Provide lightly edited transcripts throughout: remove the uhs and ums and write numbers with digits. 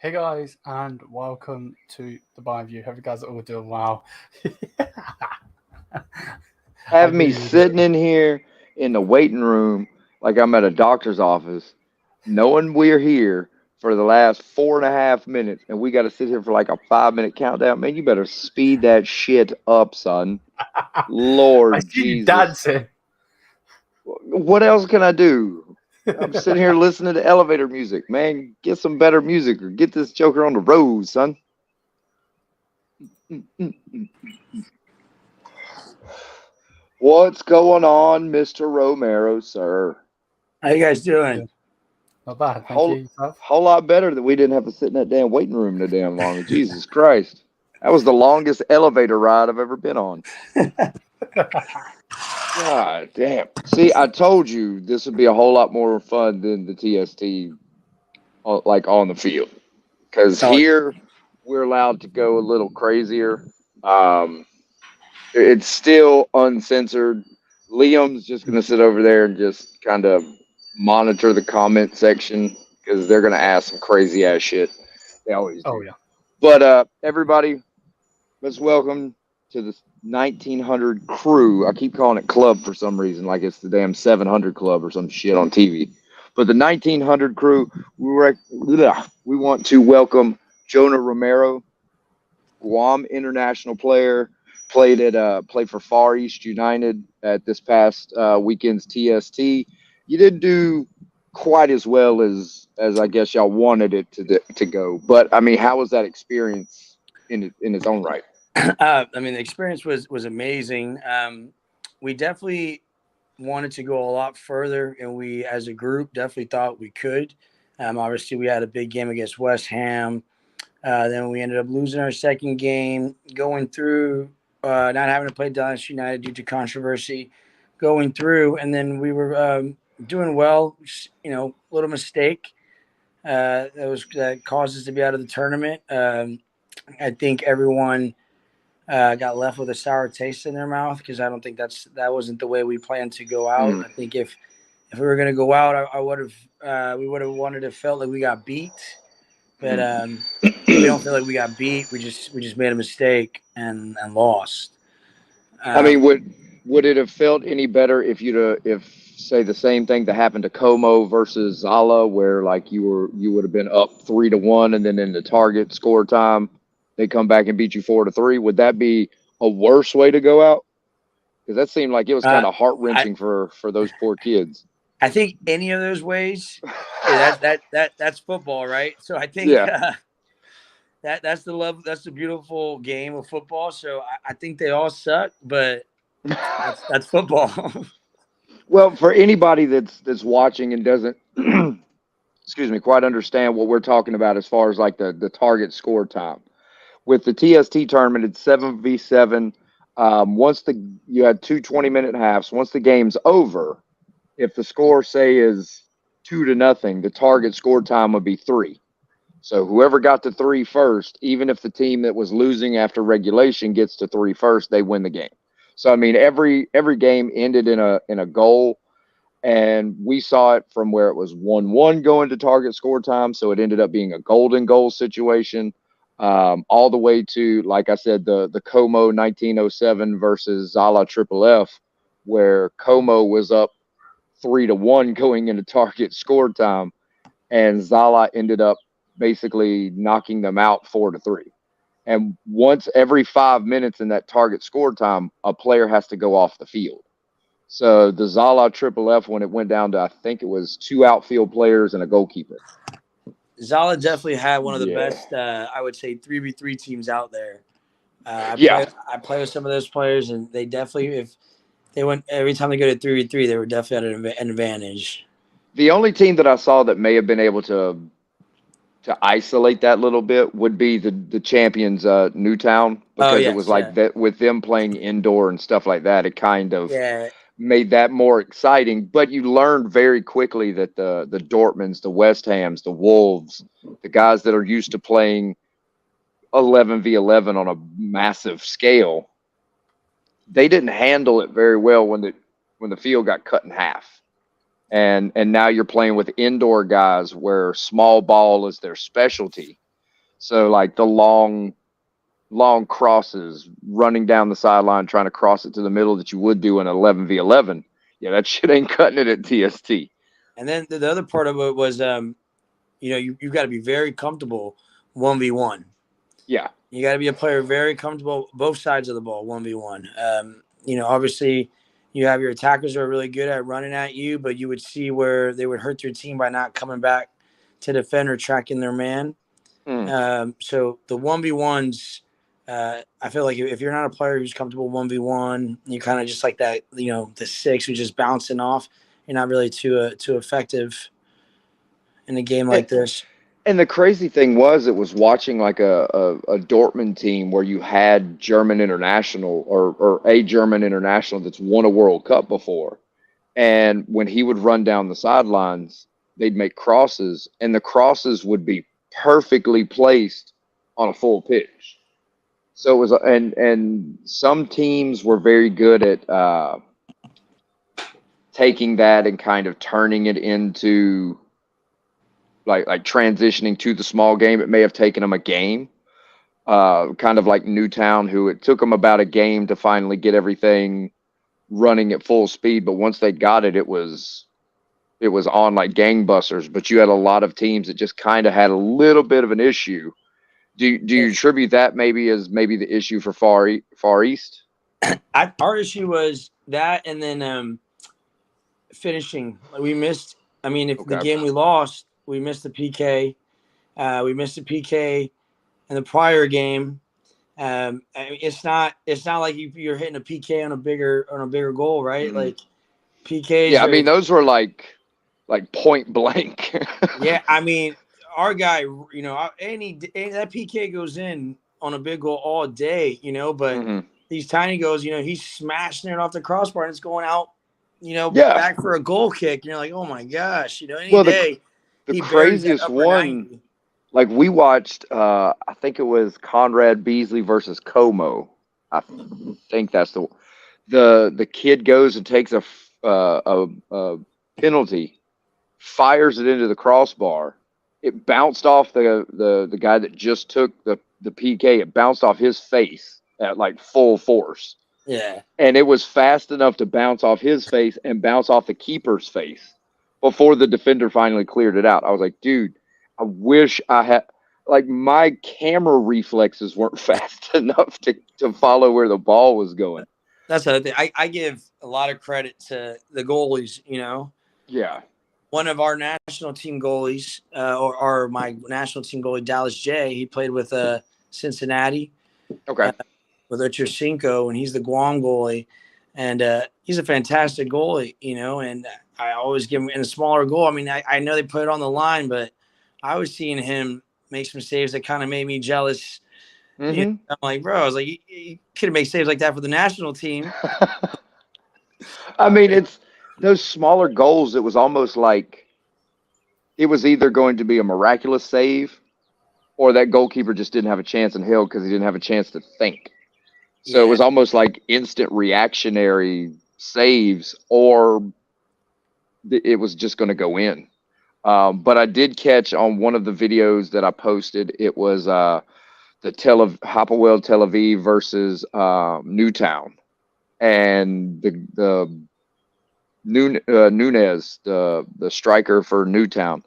Hey guys, and welcome to the Bayern View. Hope you guys are all doing well. I Have knew me you would. sitting in here in the waiting room like I'm at a doctor's office, knowing we're here for the last 4.5 minutes, and we got to sit here for like a 5 minute countdown. Man, you better speed that shit up, son. I Lord see you Jesus. dancing. What else can I do? I'm sitting here listening to elevator music. Man, get some better music or get this joker on the road, son. What's going on, Mr. Romero, sir? How you guys doing? Not bad, thank you. Whole Yourself? whole lot better that we didn't have to sit in that damn waiting room that damn long. Jesus Christ. That was the longest elevator ride I've ever been on. God damn. See, I told you this would be a whole lot more fun than the TST like on the field. Because Oh, here we're allowed to go a little crazier. Um, it's still uncensored. Liam's just going to sit over there and just kind of monitor the comment section because they're going to ask some crazy ass shit. They always Oh do. yeah. But everybody, let's welcome to the 1900 crew. I keep calling it club for some reason, like it's the damn 700 club or some shit on TV. But the 1900 crew, we want to welcome Jonah Romero, Guam international player, played for Far East United at this past weekend's TST. You didn't do quite as well as I guess y'all wanted it to go, but I mean, how was that experience in its own right? the experience was amazing. We definitely wanted to go a lot further, and we, as a group, definitely thought we could. Obviously, we had a big game against West Ham. Then we ended up losing our second game, going through, not having to play Dallas United due to controversy, going through, and then we were doing well. Little mistake that caused us to be out of the tournament. I think everyone got left with a sour taste in their mouth because I don't think that wasn't the way we planned to go out. Mm. I think if we were going to go out, I would have we would have wanted to felt like we got beat, but we don't feel like we got beat. We just made a mistake and lost. I mean, Um, would it have felt any better if if say the same thing that happened to Como versus Zala, where like you would have been up 3-1, and then in the target score time they come back and beat you 4-3? Would that be a worse way to go out? Because that seemed like it was kind uh, of heart I wrenching for those poor kids. I think any of those ways, that's football, right? So I think Yeah. that's the love. That's the beautiful game of football. So I think they all suck, but that's football. Well, for anybody that's watching and doesn't excuse me quite understand what we're talking about as far as like the target score time with the TST tournament, it's 7v7. Once you had two 20-minute halves. Once the game's over, if the score say is 2-0, the target score time would be 3. So whoever got to 3 first, even if the team that was losing after regulation gets to 3 first, they win the game. So I mean, every game ended in a goal, and we saw it from where it was 1-1 going to target score time, so it ended up being a golden goal situation, all the way to, like I said, the Como 1907 versus Zala Triple F, where Como was up 3-1 going into target score time, and Zala ended up basically knocking them out 4-3. And once every 5 minutes in that target score time, a player has to go off the field. So the Zala Triple F, when it went down to, I think it was 2 outfield players and a goalkeeper. Zala definitely had one of the Yeah. best, I would say, 3v3 teams out there. I Yeah. play I play with some of those players, and they definitely, if they went every time they go to 3v3, they were definitely at an advantage. The only team that I saw that may have been able to isolate that little bit would be the champions Newtown, Oh because it was yes, like yeah, that with them playing indoor and stuff like that. It kind of yeah. made that more exciting. But you learned very quickly that the Dortmunds, the West Hams, the Wolves, the guys that are used to playing 11v11 on a massive scale, they didn't handle it very well when the field got cut in half. And now you're playing with indoor guys where small ball is their specialty. So like the long crosses, running down the sideline, trying to cross it to the middle that you would do in 11v11. Yeah, that shit ain't cutting it at TST. And then the other part of it was, you've got to be very comfortable 1v1. Yeah. You got to be a player very comfortable both sides of the ball 1v1. Obviously you have your attackers who are really good at running at you, but you would see where they would hurt their team by not coming back to defend or tracking their man. So the 1v1s, I feel like if you're not a player who's comfortable 1v1, you kind of just like that, the 6 who's just bouncing off, you're not really too effective in a game like this. And the crazy thing was, it was watching like a Dortmund team where you had German international or a German international that's won a World Cup before. And when he would run down the sidelines, they'd make crosses, and the crosses would be perfectly placed on a full pitch. So it was, and some teams were very good at taking that and kind of turning it into like transitioning to the small game. It may have taken them a game, kind of like Newtown, who it took them about a game to finally get everything running at full speed. But once they got it, it was on like gangbusters. But you had a lot of teams that just kind of had a little bit of an issue. Do you attribute that maybe as the issue for Far East? Our issue was that, and then finishing. We missed. I mean, the game we lost, we missed the PK. We missed the PK in the prior game. I mean, it's not like you're hitting a PK on a bigger goal, right? Mm-hmm. Like PKs. Yeah, I mean, those were like point blank. Yeah, I mean, our guy, any that PK goes in on a big goal all day, but these tiny goals, he's smashing it off the crossbar and it's going out, back for a goal kick. And you're like, oh my gosh, any day. The craziest one, 90. Like we watched, I think it was Conrad Beasley versus Como. I think that's the kid goes and takes a penalty, fires it into the crossbar. It bounced off the guy that just took the PK. It bounced off his face at like full force. Yeah. And it was fast enough to bounce off his face and bounce off the keeper's face before the defender finally cleared it out. I was like, dude, I wish I had, like, my camera reflexes weren't fast enough to follow where the ball was going. That's the thing. I give a lot of credit to the goalies, Yeah. One of our national team goalies, or my national team goalie, Dallas J, he played with Cincinnati. Okay. With Ochocinco, and he's the Guam goalie. And he's a fantastic goalie, and I always give him in a smaller goal. I mean, I know they put it on the line, but I was seeing him make some saves that kind of made me jealous. I'm like, bro, I was like, you could have made saves like that for the national team. I mean, it's those smaller goals. It was almost like it was either going to be a miraculous save or that goalkeeper just didn't have a chance in hell because he didn't have a chance to think. So it was almost like instant reactionary saves, or it was just going to go in. But I did catch on one of the videos that I posted, it was the Hapoel Tel Aviv versus Newtown. And the Nunez, the striker for Newtown,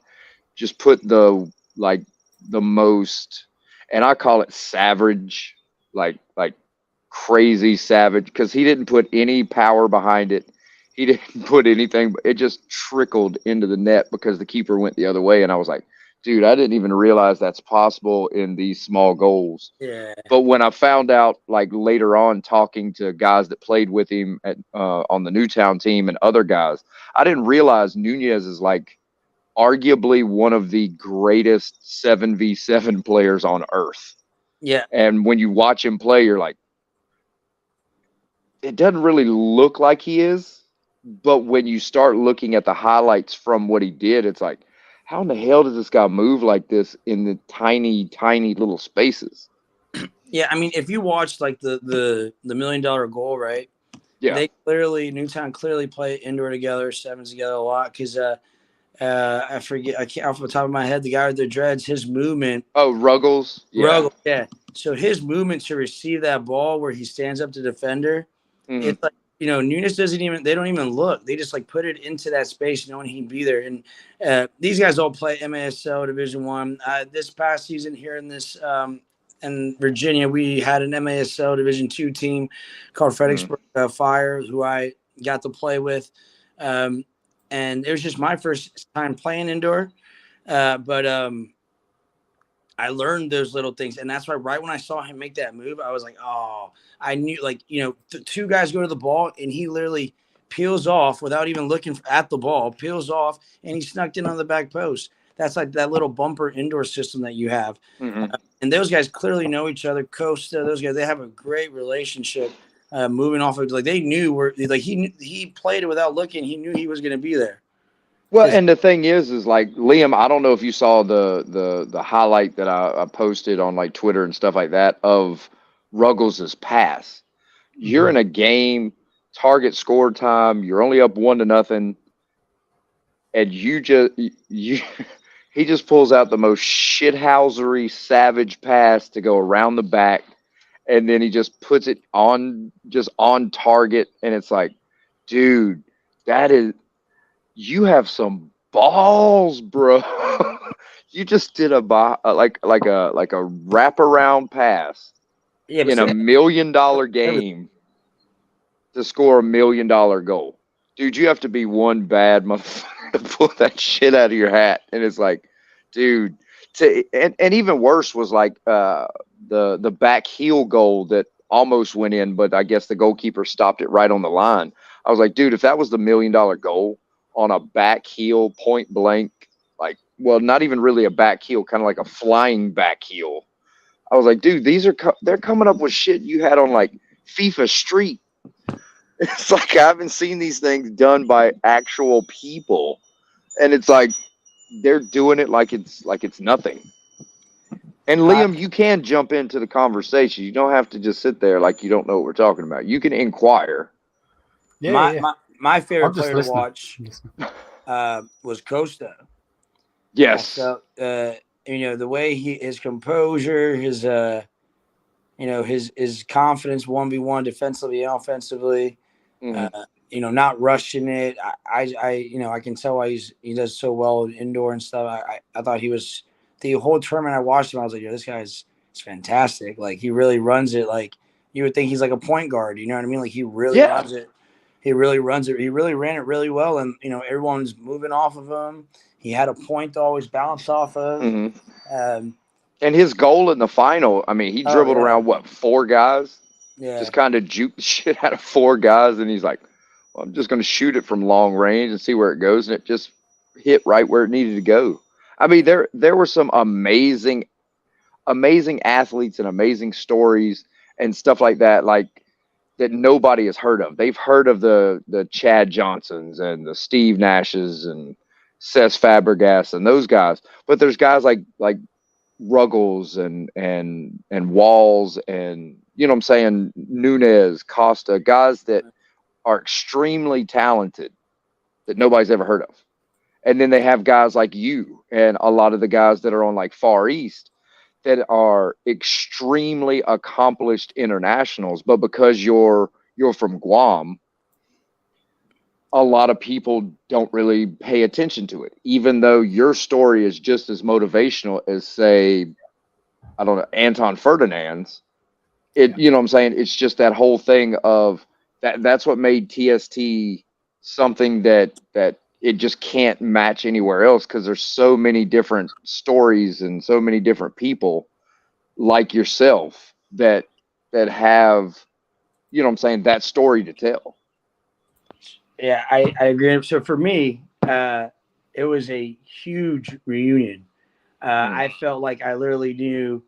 just put the most, and I call it savage, like crazy savage, because he didn't put any power behind it. He didn't put anything, but it just trickled into the net because the keeper went the other way. And I was like, dude, I didn't even realize that's possible in these small goals. Yeah. But when I found out, like later on, talking to guys that played with him on the Newtown team and other guys, I didn't realize Nunez is like arguably one of the greatest 7v7 players on earth. Yeah. And when you watch him play, you're like, it doesn't really look like he is, but when you start looking at the highlights from what he did, it's like, how in the hell does this guy move like this in the tiny, tiny little spaces? Yeah, I mean, if you watch like the $1 million goal, right? Yeah. Newtown clearly play indoor together, sevens together a lot, because I forget. I can't off the top of my head. The guy with the dreads, his movement. Oh, Ruggles. Yeah. Ruggles, yeah. So his movement to receive that ball where he stands up to defender, it's like, Nunes doesn't even. They don't even look. They just like put it into that space, knowing he'd be there. And these guys all play MASL Division One. This past season here in Virginia, we had an MASL Division Two team called Fredericksburg Fire, who I got to play with. And it was just my first time playing indoor. But I learned those little things. And that's why right when I saw him make that move, I was like, oh, I knew, like, the two guys go to the ball and he literally peels off without even looking at the ball, peels off, and he snuck in on the back post. That's like that little bumper indoor system that you have. And those guys clearly know each other. Costa, those guys, they have a great relationship. Moving off of, like, they knew where, like, he played it without looking. He knew he was going to be there. Well, and the thing is like, Liam, I don't know if you saw the highlight that I posted on like Twitter and stuff like that of Ruggles' pass. You're in a game, target score time. You're only up 1-0, and he just pulls out the most shithousery, savage pass to go around the back. And then he just puts it on target. And it's like, dude, you have some balls, bro. You just did a wraparound pass in a $1 million game to score $1 million goal. Dude, you have to be one bad motherfucker to pull that shit out of your hat. And it's like, dude, and even worse was like, the back heel goal that almost went in, but I guess the goalkeeper stopped it right on the line. I was like, dude, if that was the $1 million goal on a back heel, point blank, like, well, not even really a back heel, kind of like a flying back heel. I was like, dude, they're coming up with shit you had on like FIFA Street. It's like, I haven't seen these things done by actual people, and it's like they're doing it like it's nothing. And Liam, you can jump into the conversation. You don't have to just sit there like you don't know what we're talking about. You can inquire. My favorite player to watch was Costa. Yes. So, the way his composure, his confidence 1v1 defensively and offensively, not rushing it. I can tell why he does so well indoor and stuff. I thought he was. The whole tournament I watched him, I was like, yo, this guy's fantastic. Like, he really runs it. Like, you would think he's like a point guard. You know what I mean? Like, he really runs it. He really runs it. He really ran it really well. And, everyone's moving off of him. He had a point to always bounce off of. And his goal in the final, I mean, he dribbled around, 4 guys? Yeah. Just kind of juked the shit out of 4 guys. And he's like, well, I'm just going to shoot it from long range and see where it goes. And it just hit right where it needed to go. I mean, there were some amazing athletes and amazing stories and stuff like that, that nobody has heard of. They've heard of the Chad Johnsons and the Steve Nashes and Cesc Fabregas and those guys, but there's guys like Ruggles and Walls and, you know what I'm saying, Nunez, Costa, guys that are extremely talented that nobody's ever heard of. And then they have guys like you and a lot of the guys that are on like Far East that are extremely accomplished internationals. But because you're from Guam, a lot of people don't really pay attention to it, even though your story is just as motivational as, say, I don't know, Anton Ferdinand's. You know what I'm saying? It's just that whole thing of that's what made TST something that it just can't match anywhere else, because there's so many different stories and so many different people like yourself that have, you know what I'm saying, that story to tell. Yeah, I agree. So for me, it was a huge reunion. I felt like I literally knew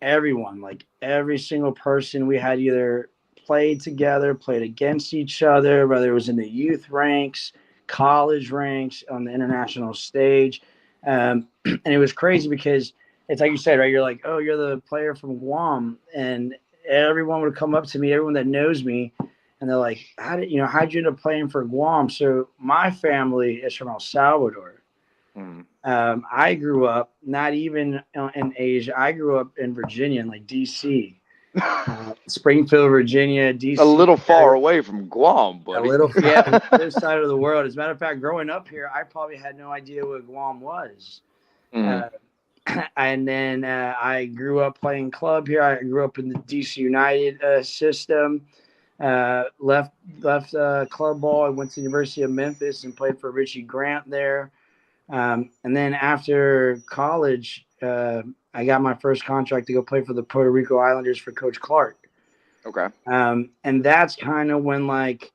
everyone, like every single person. We had either played together, played against each other, whether it was in the youth ranks, college ranks, on the international stage. And it was crazy because it's like you said, right? You're like, oh, you're the player from Guam. And everyone would come up to me, everyone that knows me, and they're like, how'd you end up playing for Guam? So my family is from El Salvador. Mm. I grew up not even in Asia. I grew up in Virginia, in like D.C., Springfield, Virginia, A D.C. little far away from Guam, A buddy. little, yeah, the other side of the world. As a matter of fact, growing up here, I probably had no idea what Guam was. Mm. And then I grew up playing club here. I grew up in the DC United system. Left club ball. I went to the University of Memphis and played for Richie Grant there. And then after college, I got my first contract to go play for the Puerto Rico Islanders for Coach Clark. Okay. And that's kind of when like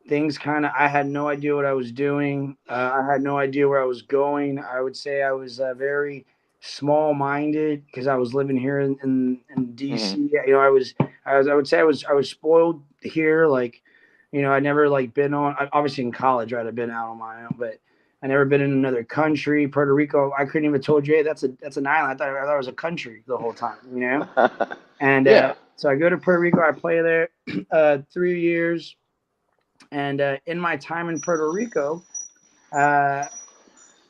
things kind of, I had no idea what I was doing. I had no idea where I was going. I would say I was very small-minded because I was living here in DC. Mm-hmm. You know, I would say I was spoiled here. Like, you know, I never like been on, obviously in college, right? I've been out on my own, but I never been in another country. Puerto Rico, I couldn't even told you, hey, that's an island. I thought it was a country the whole time, you know? And Yeah. so I go to Puerto Rico. I play there 3 years. And in my time in Puerto Rico,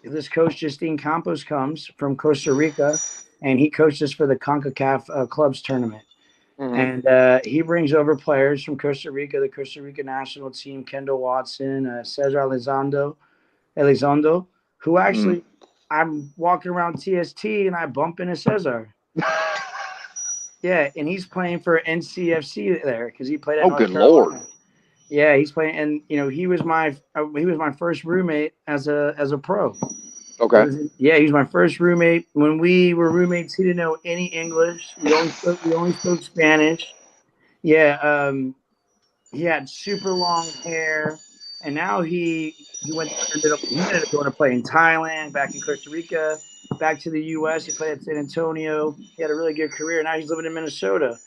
this coach, Justine Campos, comes from Costa Rica, and he coached us for the CONCACAF clubs tournament. Mm-hmm. And he brings over players from Costa Rica, the Costa Rica national team, Kendall Watson, Cesar Elizondo, who actually, I'm walking around TST and I bump into Cesar. Yeah, and he's playing for NCFC there because he played at North good Carolina. Lord. Yeah, he's playing, and you know he was my first roommate as a pro. Okay. He was my first roommate. When we were roommates, he didn't know any English. We only spoke Spanish. Yeah, he had super long hair, and now he ended up going to play in Thailand, back in Costa Rica, back to the U.S. He played at San Antonio. He had a really good career. Now he's living in Minnesota.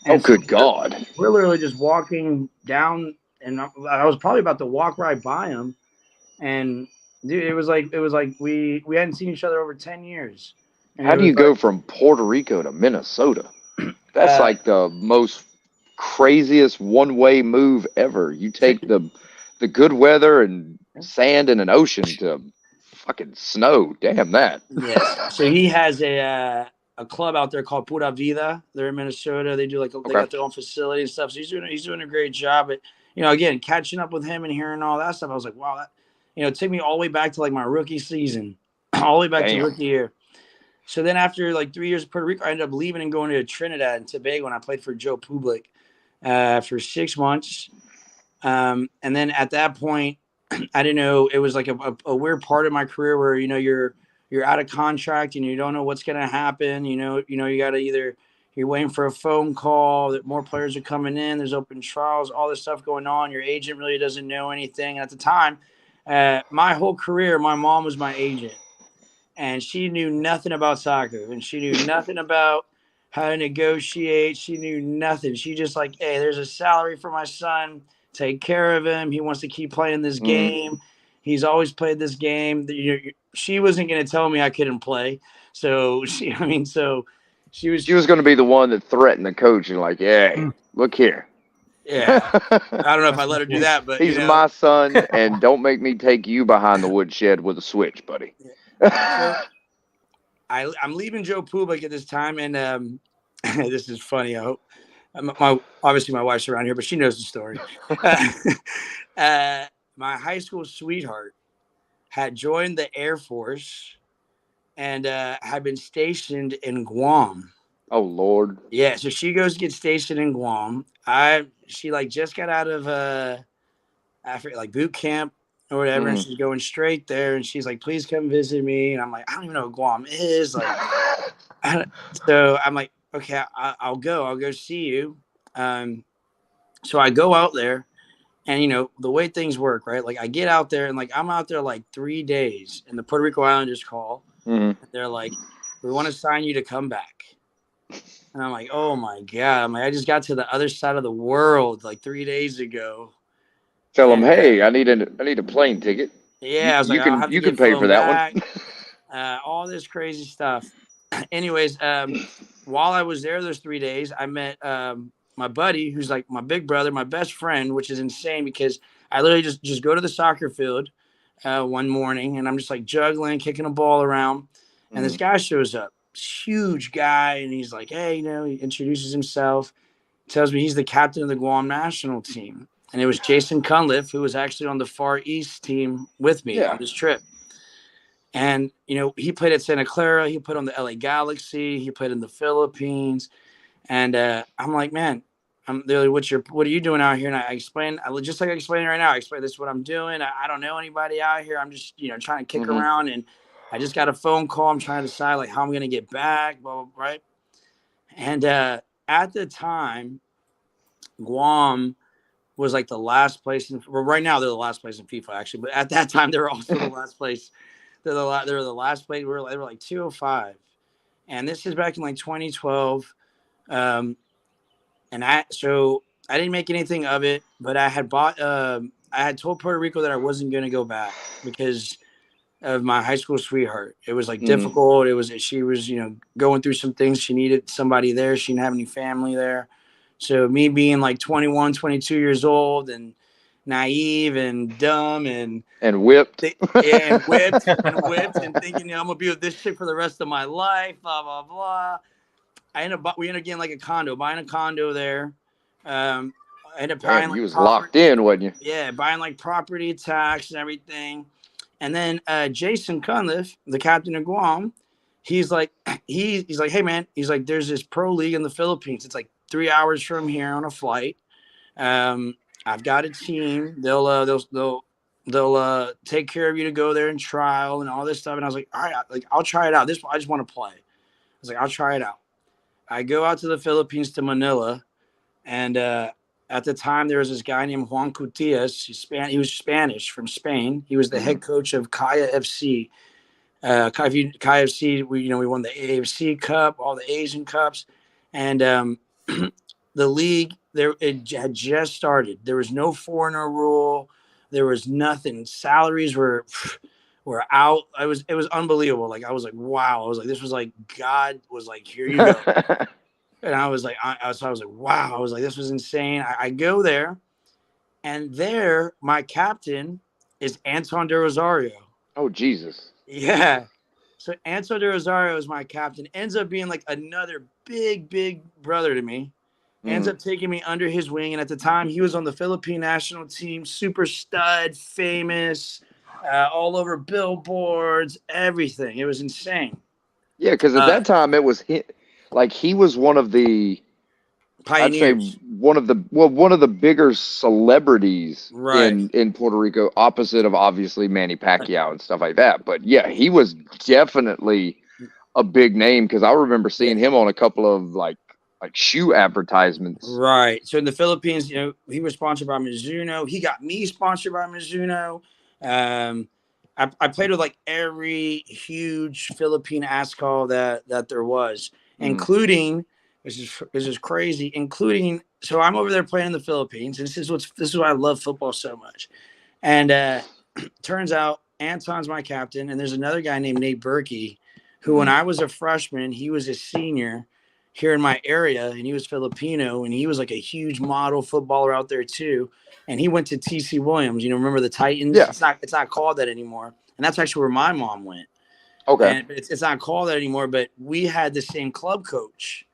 And Good God. We're literally just walking down, and I was probably about to walk right by him, and dude, it was like we hadn't seen each other over 10 years. And How do you go from Puerto Rico to Minnesota? That's like the most craziest one-way move ever. You take the good weather and sand and an ocean to fucking snow. Damn that. Yes. So he has a club out there called Pura Vida. They're in Minnesota. They do they got their own facility and stuff. So he's doing a great job. But you know, again, catching up with him and hearing all that stuff, I was like, wow, that, you know, it took me all the way back to like my rookie season, all the way back to rookie year. So then after like 3 years of Puerto Rico, I ended up leaving and going to Trinidad and Tobago, and I played for Joe Public for 6 months. And then at that point, I didn't know, it was like a weird part of my career where, you know, you're out of contract and you don't know what's going to happen. You know, you got to you're waiting for a phone call that more players are coming in. There's open trials, all this stuff going on. Your agent really doesn't know anything. And at the time, my whole career, my mom was my agent, and she knew nothing about soccer, and she knew nothing about how to negotiate. She knew nothing. She just like, hey, there's a salary for my son. Take care of him. He wants to keep playing this game. He's always played this game. She wasn't going to tell me I couldn't play. So she was going to be the one that threatened the coach and like, yeah, look here. Yeah. I don't know if I let her do that, but he's my son, and don't make me take you behind the woodshed with a switch, buddy. So I'm leaving Joe Public at this time, and this is funny. I hope obviously my wife's around here, but she knows the story. My high school sweetheart had joined the Air Force and had been stationed in Guam. Oh Lord! Yeah, so she goes to get stationed in Guam. She like just got out of after like boot camp or whatever, and she's going straight there, and she's like, please come visit me. And I'm like, I don't even know what Guam is. Like, so I'm like, okay, I'll go see you. So I go out there, and you know, the way things work, right? Like I get out there, and like I'm out there like 3 days, and the Puerto Rico Islanders call. They're like, we want to sign you to come back. And I'm like, oh my God. I'm like, I just got to the other side of the world like 3 days ago. Tell them, hey, I need a plane ticket. Yeah, I was like, you can pay for that one. All this crazy stuff. Anyways, while I was there those 3 days, I met my buddy, who's like my big brother, my best friend, which is insane because I literally just go to the soccer field. one morning, and I'm just like juggling, kicking a ball around, and this guy shows up, huge guy, and he's like, "Hey, he introduces himself, tells me he's the captain of the Guam national team, and it was Jason Cunliffe who was actually on the Far East team with me on this trip." And he played at Santa Clara, he played on the LA Galaxy, he played in the Philippines, and I'm like, man. They're like, what are you doing out here? And I explained, just like I explained right now. I explained this is what I'm doing. I don't know anybody out here. I'm just, trying to kick around, and I just got a phone call. I'm trying to decide like how I'm gonna get back, blah, blah, blah, right? And at the time, Guam was like the last place right now they're the last place in FIFA actually, but at that time they were also the last place. They were the last place. They were like 205, and this is back in like 2012. So I didn't make anything of it, but I had told Puerto Rico that I wasn't going to go back because of my high school sweetheart. It was like difficult. She was, going through some things. She needed somebody there. She didn't have any family there. So me being like 21, 22 years old and naive and dumb and whipped. And whipped and thinking, I'm going to be with this chick for the rest of my life, blah, blah, blah. We ended up getting like buying a condo there. I ended up buying you was locked in, wasn't you? Yeah, buying like property tax and everything. And then Jason Cunliffe, the captain of Guam, he's like, he's like, hey man, he's like, there's this pro league in the Philippines. It's like 3 hours from here on a flight. I've got a team. They'll take care of you to go there and trial and all this stuff. And I was like, all right, like I'll try it out. I just want to play. I was like, I'll try it out. I go out to the Philippines, to Manila, and at the time there was this guy named Juan Cutillas. He was Spanish from Spain. He was the head coach of Kaya FC. Kaya FC, we won the AFC Cup, all the Asian Cups, and the league it had just started. There was no foreigner rule. There was nothing. Salaries were out. It was unbelievable. Like I was like, wow. I was like, this was like God was like, here you go. And I was like, I was like, wow. I was like, this was insane. I go there, and there my captain is Anton de Rosario. Oh Jesus. Yeah. So Anton de Rosario is my captain. Ends up being like another big brother to me. Ends up taking me under his wing, and at the time he was on the Philippine national team, super stud, famous. All over billboards, everything. It was insane. Yeah, because at that time it was he was one of the pioneers. I'd say one of the bigger celebrities in Puerto Rico, opposite of obviously Manny Pacquiao and stuff like that. But yeah, he was definitely a big name because I remember seeing him on a couple of like shoe advertisements. Right. So in the Philippines, he was sponsored by Mizuno. He got me sponsored by Mizuno. I played with like every huge Philippine ASCAL that there was, including this is crazy. So I'm over there playing in the Philippines, and this is why I love football so much. And turns out Anton's my captain, and there's another guy named Nate Berkey, who when I was a freshman, he was a senior here in my area, and he was Filipino, and he was like a huge model footballer out there too. And he went to TC Williams. Remember the Titans? Yeah. It's not called that anymore. And that's actually where my mom went. Okay. And it's not called that anymore, but we had the same club coach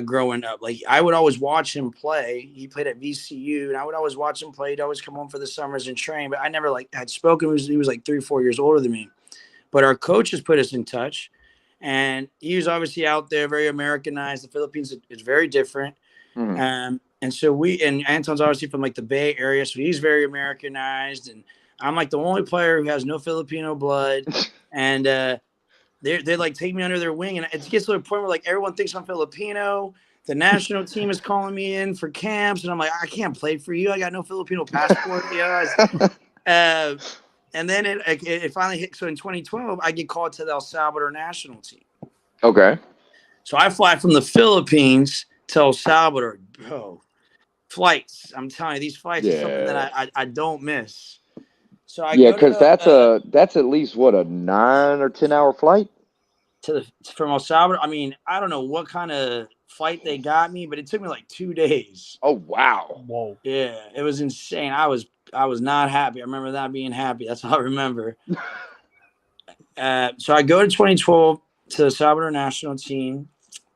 growing up. Like I would always watch him play. He played at VCU, and I would always watch him play. He'd always come home for the summers and train, but I never had spoken. He was like 3-4 years older than me. But our coaches put us in touch. And he was obviously out there, very Americanized. The Philippines is very different. And so Anton's obviously from like the Bay Area, so he's very Americanized. And I'm like the only player who has no Filipino blood. And they like take me under their wing. And it gets to a point where like everyone thinks I'm Filipino. The national team is calling me in for camps. And I'm like, I can't play for you. I got no Filipino passport. And then it finally hit. So in 2012, I get called to the El Salvador national team. Okay. So I fly from the Philippines to El Salvador. Bro, flights. I'm telling you, these flights are something that I don't miss. So because that's at least what, a 9 or 10 hour flight from El Salvador. I mean, I don't know what kind of flight they got me, but it took me like 2 days. Oh wow. Whoa. Yeah, it was insane. I was was not happy. I remember not being happy. That's all I remember. So I go to 2012 to the Salvador national team,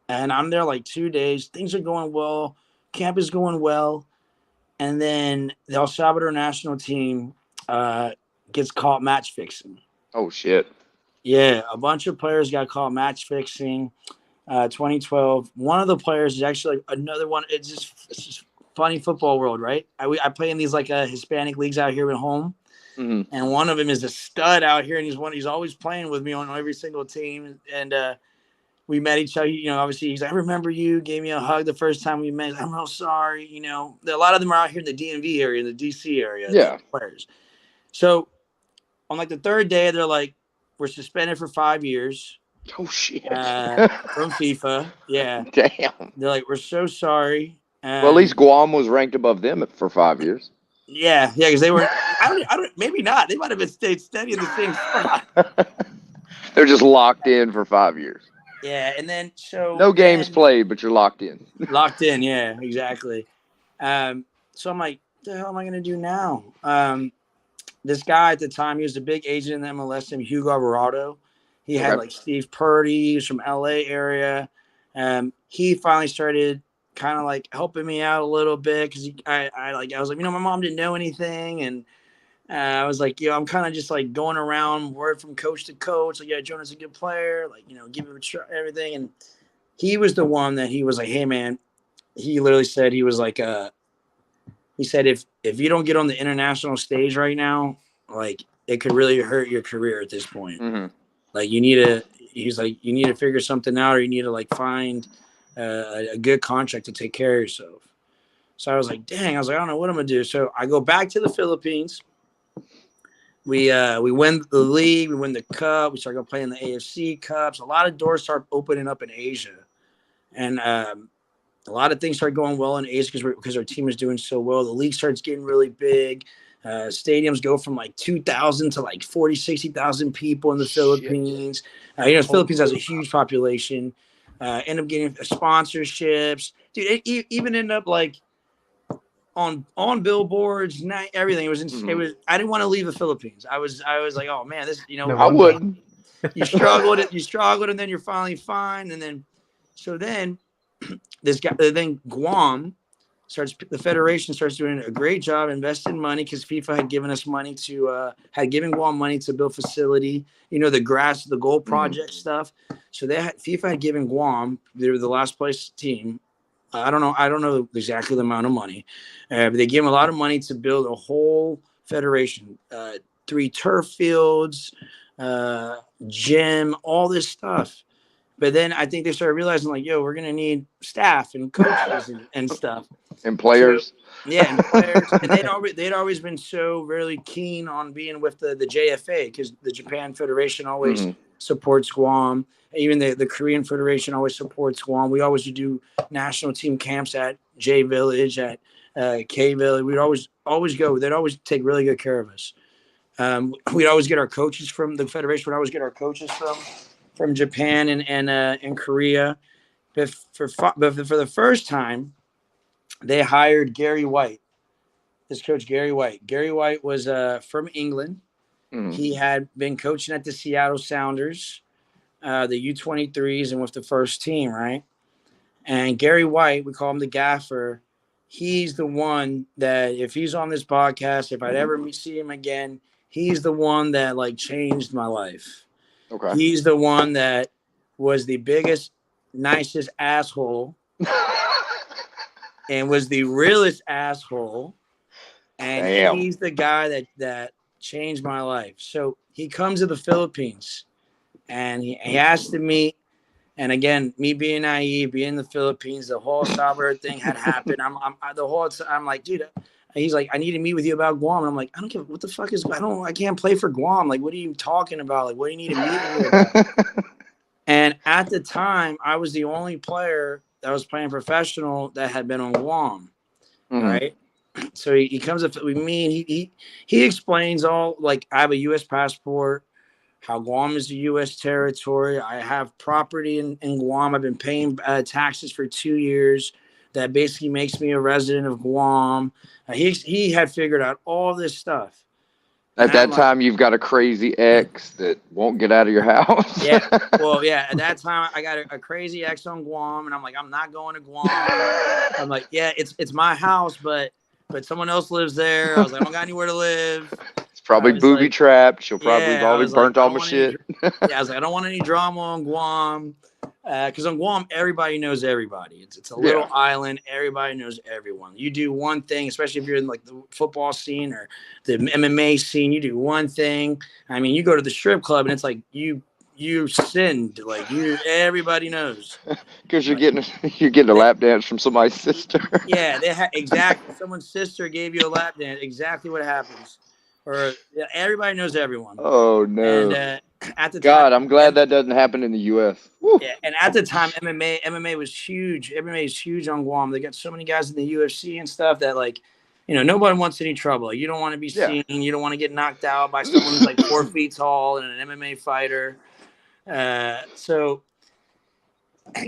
and I'm there like 2 days. Things are going well. Camp is going well. And then the El Salvador national team gets caught match fixing. Oh, shit. Yeah, a bunch of players got caught match fixing. 2012. One of the players is actually like another one. It's just funny football world, right? I play in these like Hispanic leagues out here at home. Mm-hmm. And one of them is a stud out here, and he's always playing with me on every single team. And we met each other. You know, obviously, he's like, I remember you gave me a hug the first time we met. I'm real sorry. You know, a lot of them are out here in the DMV area, the DC area. Yeah. Players. So on like the third day, they're like, we're suspended for 5 years. Oh, shit. From FIFA. Yeah. Damn. They're like, we're so sorry. Well, at least Guam was ranked above them for 5 years. Yeah, because they were. I don't. Maybe not. They might have stayed steady in the same spot. They're just locked in for 5 years. Yeah, and then no games played, but you're locked in. Locked in, yeah, exactly. So I'm like, what the hell am I gonna do now? This guy at the time, he was a big agent in the MLS named Hugo Alvarado. He had like Steve Purdy, he's from LA area. He finally started kind of like helping me out a little bit because I was like, you know, my mom didn't know anything, and I was like, I'm kind of just like going around word from coach to coach, like, yeah, Jonah's a good player, like, you know, give him a try, everything. And he was the one that he was like, hey man, he literally said, he was like, he said, if you don't get on the international stage right now, like it could really hurt your career at this point. Mm-hmm. Like you need to figure something out, or you need to like find a good contract to take care of yourself. So I was like, dang, I don't know what I'm gonna do. So I go back to the Philippines. We win the league, we win the cup, we start going playing the AFC Cups. A lot of doors start opening up in Asia, and a lot of things start going well in Asia because our team is doing so well. The league starts getting really big. Stadiums go from like 2,000 to like 40, 60,000 people in the Philippines. The Philippines has a huge population. End up getting sponsorships, dude. It even ended up like on billboards, everything. It was. It was. I didn't want to leave the Philippines. I was like, oh man, this. You know, No, I wouldn't. You struggled, and then you're finally fine, and then this guy. Then Guam the federation starts doing a great job investing money because FIFA had given us money had given Guam money to build facility, you know, the goal project stuff. So FIFA had given Guam, they were the last place team. I don't know exactly the amount of money, but they gave them a lot of money to build a whole federation, 3 turf fields, gym, all this stuff. But then I think they started realizing, like, we're going to need staff and coaches and stuff. And players. So, and players. And they'd always been so really keen on being with the JFA because the Japan Federation always supports Guam. Even the Korean Federation always supports Guam. We always do national team camps at J Village, at K Village. We'd always go. They'd always take really good care of us. We'd always get our coaches from the federation. We'd always get our coaches from Japan and Korea. But for the first time, they hired Gary White, this coach Gary White. Gary White was from England. Mm-hmm. He had been coaching at the Seattle Sounders, the U23s, and with the first team, right? And Gary White, we call him the gaffer. He's the one that, if he's on this podcast, if I'd ever see him again, he's the one that like changed my life. Okay. He's the one that was the biggest, nicest asshole and was the realest asshole. And Damn. He's the guy that changed my life. So he comes to the Philippines and he asked to meet. And again, me being naive, being in the Philippines, the whole Salvador thing had happened. I'm like, dude, he's like, I need to meet with you about Guam. And I'm like, I don't give, what the fuck is, I can't play for Guam. Like, what are you talking about? Like, what do you need to meet with me about? And at the time, I was the only player that was playing professional that had been on Guam. Mm-hmm. Right. So he comes up with me and he explains all, like, I have a U.S. passport, how Guam is a U.S. territory. I have property in Guam. I've been paying taxes for 2 years. that basically makes me a resident of Guam. He had figured out all this stuff. At that time, you've got a crazy ex that won't get out of your house. Yeah. Well, yeah. At that time, I got a crazy ex on Guam, and I'm like, I'm not going to Guam. I'm like, yeah, it's my house, but someone else lives there. I was like, I don't got anywhere to live. It's probably booby trapped. She'll probably burnt all my shit. Yeah, I was like, I don't want any drama on Guam. Because on Guam, everybody knows everybody. It's a little island. Everybody knows everyone. You do one thing, especially if you're in like the football scene or the MMA scene. You do one thing. I mean, you go to the strip club and it's like you sinned. Like everybody knows. Because you're getting a lap dance from somebody's sister. Yeah, exactly. Someone's sister gave you a lap dance. Exactly what happens. Or everybody knows everyone. Oh no. And at the time, time, I'm glad that doesn't happen in the U.S. Woo. Yeah, and at the time, MMA was huge. MMA is huge on Guam. They got so many guys in the UFC and stuff that, like, nobody wants any trouble. You don't want to be seen. You don't want to get knocked out by someone who's like 4 feet tall and an MMA fighter. So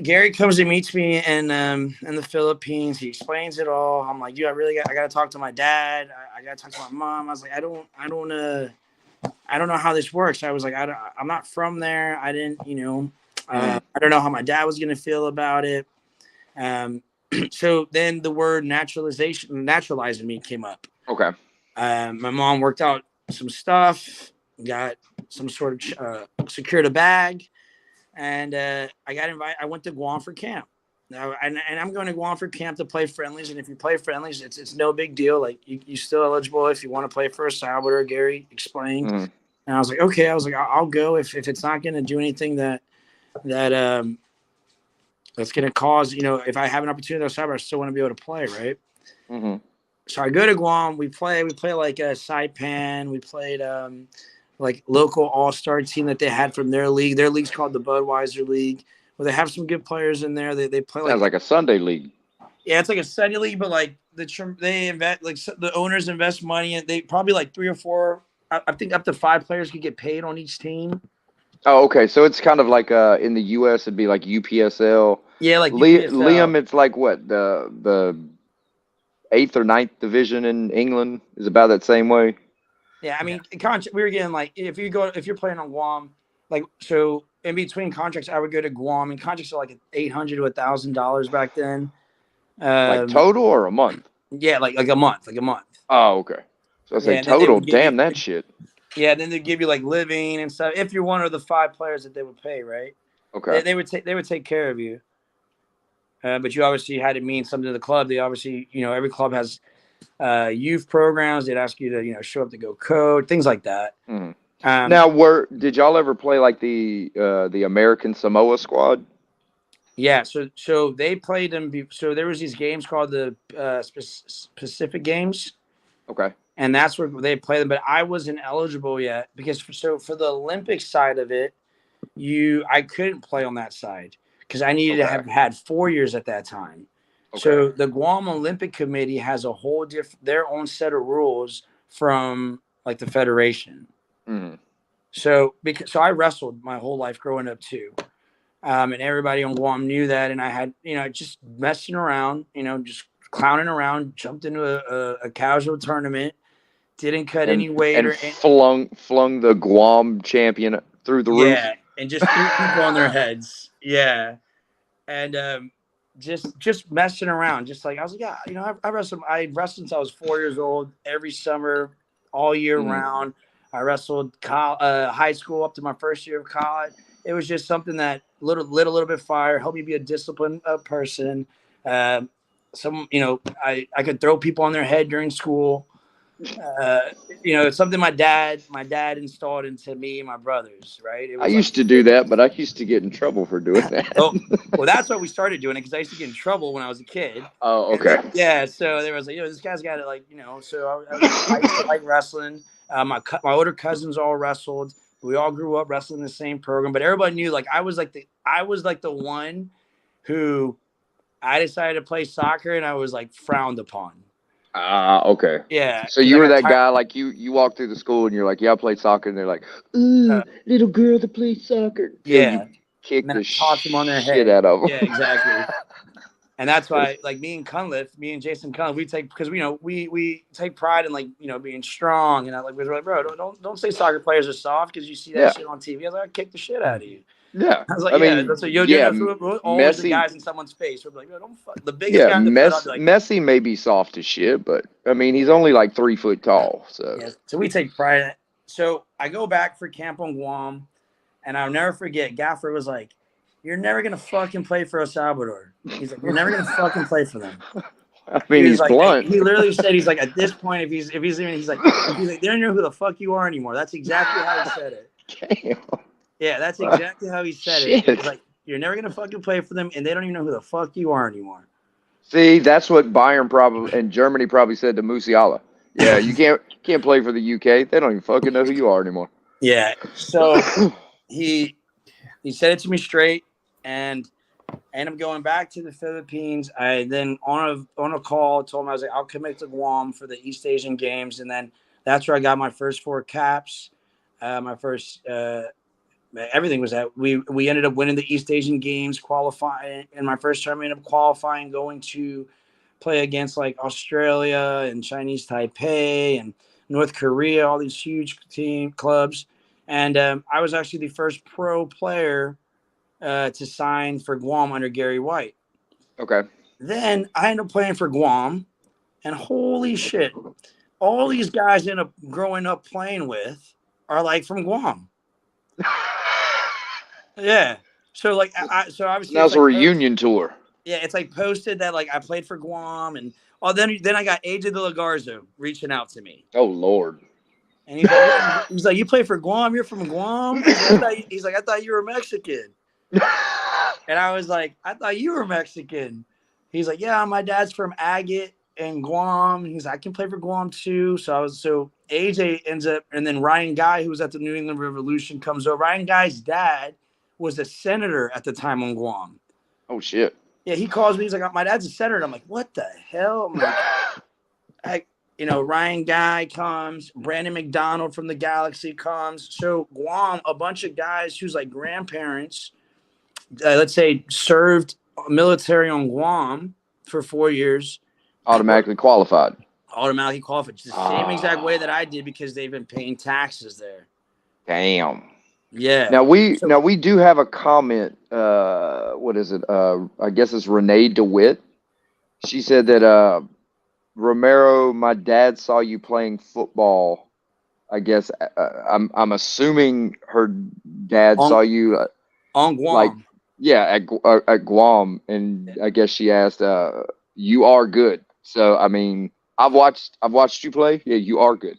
Gary comes and meets me in the Philippines. He explains it all. I'm like, dude, I got to talk to my dad. I got to talk to my mom. I was like, I don't know how this works. I was like, I'm not from there. I didn't, I don't know how my dad was going to feel about it. So then the word naturalizing me came up. Okay. My mom worked out some stuff, got some sort of secured a bag, and I got invited. I went to Guam for camp. Now, and I'm going to Guam for camp to play friendlies. And if you play friendlies, it's no big deal. Like you're still eligible if you want to play for El Salvador. Gary explained. And I was like, okay. I was like, I'll go if it's not going to do anything that's going to cause, if I have an opportunity at El Salvador, I still want to be able to play, right? Mm-hmm. So I go to Guam. We play like a Saipan. We played like local all-star team that they had from their league. Their league's called the Budweiser League. Well, they have some good players in there. They play sounds like a Sunday league. Yeah, it's like a Sunday league, but like they invest, like the owners invest money, and they probably like 3 or 4. I think up to 5 players could get paid on each team. Oh, okay. So it's kind of like in the U.S. it'd be like UPSL. Yeah, like UPSL. Liam, it's like what the 8th or 9th division in England is about that same way. Yeah, I mean, we were getting like if you're playing on Guam, like so. In between contracts, I would go to Guam, and contracts are like $800 to $1,000 back then. Like total or a month? Yeah, like a month, Oh, okay. So I say total. Damn that shit. Yeah, then they give you like living and stuff. If you're one of the 5 players that they would pay, right? Okay. They would take care of you. But you obviously had to mean something to the club. They obviously, every club has youth programs. They'd ask you to, show up to go code, things like that. Mm-hmm. Now, did y'all ever play like the American Samoa squad? Yeah, so they played them. So there was these games called the Pacific Games. Okay. And that's where they play them. But I wasn't eligible yet because for the Olympic side of it, I couldn't play on that side because I needed to have had 4 years at that time. Okay. So the Guam Olympic Committee has a whole their own set of rules from like the federation. Mm-hmm. So I wrestled my whole life growing up too, and everybody on Guam knew that. And I had just messing around, just clowning around, jumped into a casual tournament, didn't cut any weight and flung the Guam champion through the roof. Yeah, and just threw people on their heads. Yeah, and just messing around, just like I was like, yeah, I wrestled since I was 4 years old, every summer, all year round. I wrestled high school up to my first year of college. It was just something that lit a little bit fire, helped me be a disciplined person. I could throw people on their head during school. It's something my dad installed into me and my brothers, right? I used to do that, but I used to get in trouble for doing that. Well, that's why we started doing it, because I used to get in trouble when I was a kid. Oh, okay. Yeah, so there was like, this guy's got it, so I used to like wrestling. My older cousins all wrestled. We all grew up wrestling the same program, but everybody knew I was like the one who I decided to play soccer, and I was like frowned upon. Okay. Yeah. So you were that guy, like you walk through the school and you're like, yeah, I played soccer, and they're like, ooh, little girl that plays soccer. Yeah. You kick the toss them on their shit head. out of them. Yeah, exactly. And that's why, like me and Jason Cunliffe, we take because we take pride in being strong, and we're like, bro, don't say soccer players are soft because you see that shit on TV. I was like, I'll kick the shit out of you. Yeah, I was like, I yeah, mean, that's what you're yeah, always the Messi. guys in someone's face. We're like, no, don't fuck. The biggest Yeah, guy on the field, I'll be like, Messi may be soft as shit, but I mean, he's only like 3 foot tall. So yeah. So we take pride in it. So I go back for camp on Guam, and I'll never forget. Gaffer was like, "You're never gonna fucking play for El Salvador." He's like, "You're never gonna fucking play for them." I mean, he's like, blunt. He literally said, "He's like, at this point, he's like, they don't know who the fuck you are anymore." That's exactly how he said it. Damn. Yeah, that's exactly how he said it. He was like, "You're never gonna fucking play for them, and they don't even know who the fuck you are anymore." See, that's what Bayern probably and Germany probably said to Musiala. Yeah, you can't play for the UK. They don't even fucking know who you are anymore. Yeah. So he said it to me straight, and I ended up going back to the Philippines. I then on a call told him I was like, I'll commit to Guam for the East Asian Games, and then that's where I got my first 4 caps. My first everything was that we ended up winning the East Asian Games, qualifying in my first term. I ended up qualifying, going to play against like Australia and Chinese Taipei and North Korea, all these huge clubs. And I was actually the first pro player to sign for Guam under Gary White. Okay. Then I ended up playing for Guam, and holy shit, all these guys I ended up growing up playing with are like from Guam. Yeah. So like, so obviously that was a reunion tour. Yeah, it's like posted that like I played for Guam, and then I got AJ de la Garza reaching out to me. Oh Lord. And he's like, you play for Guam? You're from Guam? He's like, I thought you were Mexican. And I was like, I thought you were Mexican. He's like, yeah, my dad's from Agate and Guam. He's like, I can play for Guam too. So AJ ends up, and then Ryan Guy, who was at the New England Revolution, comes over. Ryan Guy's dad was a senator at the time on Guam. Oh shit. Yeah, he calls me. He's like, my dad's a senator. I'm like, what the hell? I'm like, Ryan Guy comes. Brandon McDonald from the Galaxy comes. So Guam, a bunch of guys whose like grandparents, let's say, served military on Guam for 4 years. Automatically qualified. Automatically qualified. Just the same exact way that I did because they've been paying taxes there. Damn. Yeah. Now we do have a comment. What is it? I guess it's Renee DeWitt. She said that Romero, my dad saw you playing football. I guess I'm assuming her dad saw you on Guam. Like, yeah, at Guam, and I guess she asked, "You are good." So I mean, I've watched you play. Yeah, you are good.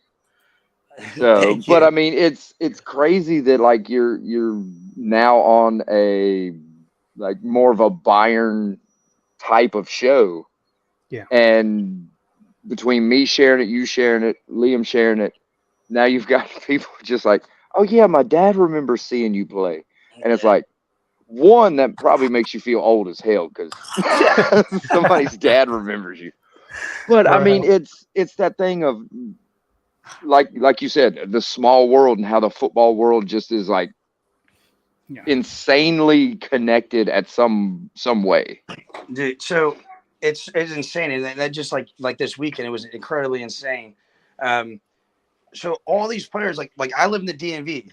So, but I mean, it's crazy that like you're now on a like more of a Bayern type of show. Yeah. And between me sharing it, you sharing it, Liam sharing it, now you've got people just like, oh yeah, my dad remembers seeing you play, and it's like, one, that probably makes you feel old as hell because somebody's dad remembers you. But I mean, it's that thing of like you said, the small world and how the football world just is like insanely connected at some way. Dude, so it's insane, and that just like this weekend, it was incredibly insane. So all these players, like I live in the DMV,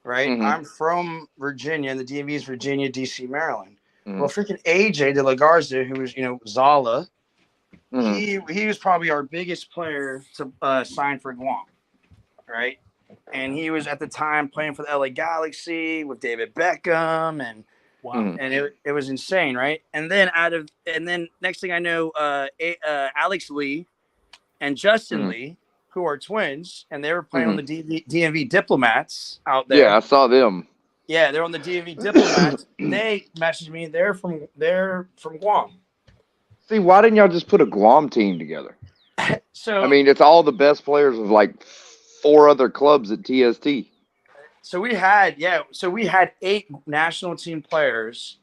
right? Mm-hmm. I'm from Virginia, and the DMV is Virginia, DC, Maryland. Mm-hmm. Well, freaking AJ de la Garza, who was Zala, mm-hmm. he was probably our biggest player to sign for Guam, right? And he was at the time playing for the LA Galaxy with David Beckham, and wow, and it was insane, right? And then next thing I know, Alex Lee and Justin Lee, who are twins, and they were playing on the DMV Diplomats out there. Yeah, I saw them. Yeah, they're on the DMV Diplomats. They messaged me. They're from Guam. See, why didn't y'all just put a Guam team together? So I mean, it's all the best players of like 4 other clubs at TST. So we had 8 national team players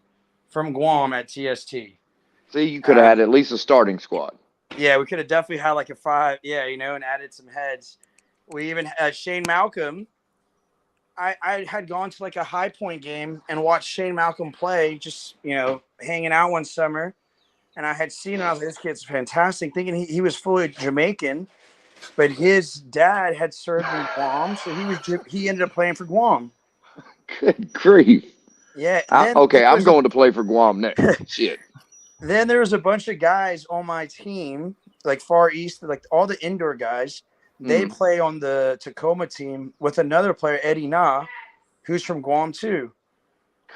from Guam at TST. See, you could have had at least a starting squad. Yeah, we could have definitely had like a 5, and added some heads. We even Shane Malcolm. I had gone to like a High Point game and watched Shane Malcolm play, just hanging out one summer, And I had seen him. I was like, this kid's fantastic, thinking he was fully Jamaican. But his dad had served in Guam, so he ended up playing for Guam. Good grief. Yeah. Okay, I'm going to play for Guam next. Shit. Then there was a bunch of guys on my team, like Far East, like all the indoor guys. They play on the Tacoma team with another player, Eddie Na, who's from Guam too.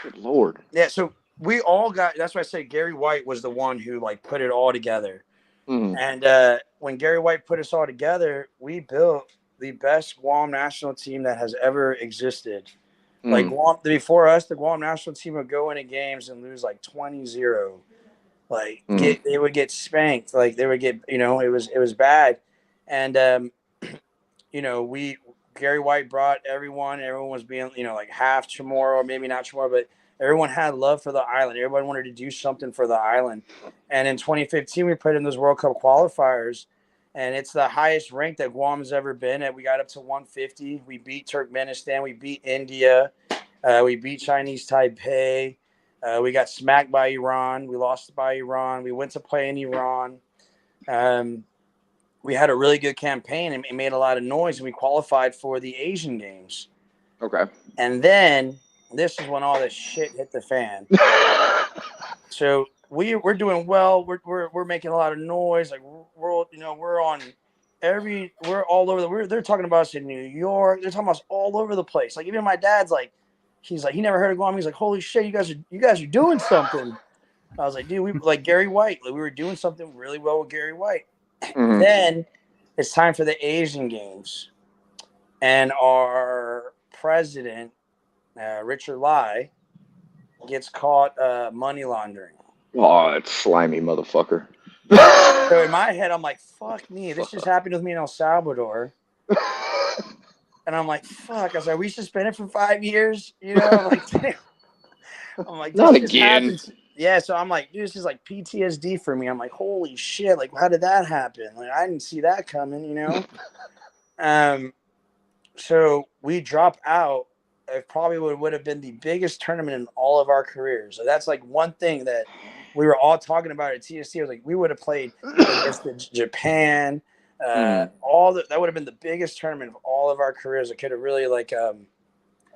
Good Lord. Yeah, so we all got. That's why I said Gary White was the one who like put it all together. And when Gary White put us all together, we built the best Guam national team that has ever existed. Like Guam, before us, the Guam national team would go into games and lose like 20-0. Like they would get spanked. Like they would get, it was bad. And Gary White brought everyone. Everyone was being, like half Chamorro, maybe not Chamorro, but everyone had love for the island. Everybody wanted to do something for the island. And in 2015, we played in those World Cup qualifiers, and it's the highest rank that Guam has ever been at. We got up to 150. We beat Turkmenistan. We beat India. We beat Chinese Taipei. We got smacked by Iran. We lost by Iran. We went to play in Iran. We had a really good campaign and it made a lot of noise, and we qualified for the Asian Games. Okay. And then this is when all this shit hit the fan. So we're doing well. We're making a lot of noise. Like we're all over they're talking about us in New York. They're talking about us all over the place. Like even my dad's like, he's like, he never heard of Guam. He's like, holy shit, you guys are doing something. I was like, dude, we like Gary White. Like we were doing something really well with Gary White. Then it's time for the Asian Games, and our president, Richard Lai, gets caught money laundering. Oh, that slimy motherfucker. So in my head, I'm like, fuck me. This just happened with me in El Salvador. And I'm like, fuck. I was like, we suspended for 5 years. I'm like, damn. I'm like, this not just again. happens. Yeah, so I'm like, dude, this is like PTSD for me. I'm like, holy shit, like, how did that happen? Like, I didn't see that coming, So we drop out. It probably would have been the biggest tournament in all of our careers. So that's like one thing that we were all talking about at TSC. I was like, we would have played against Japan. That would have been the biggest tournament of all of our careers. It could have really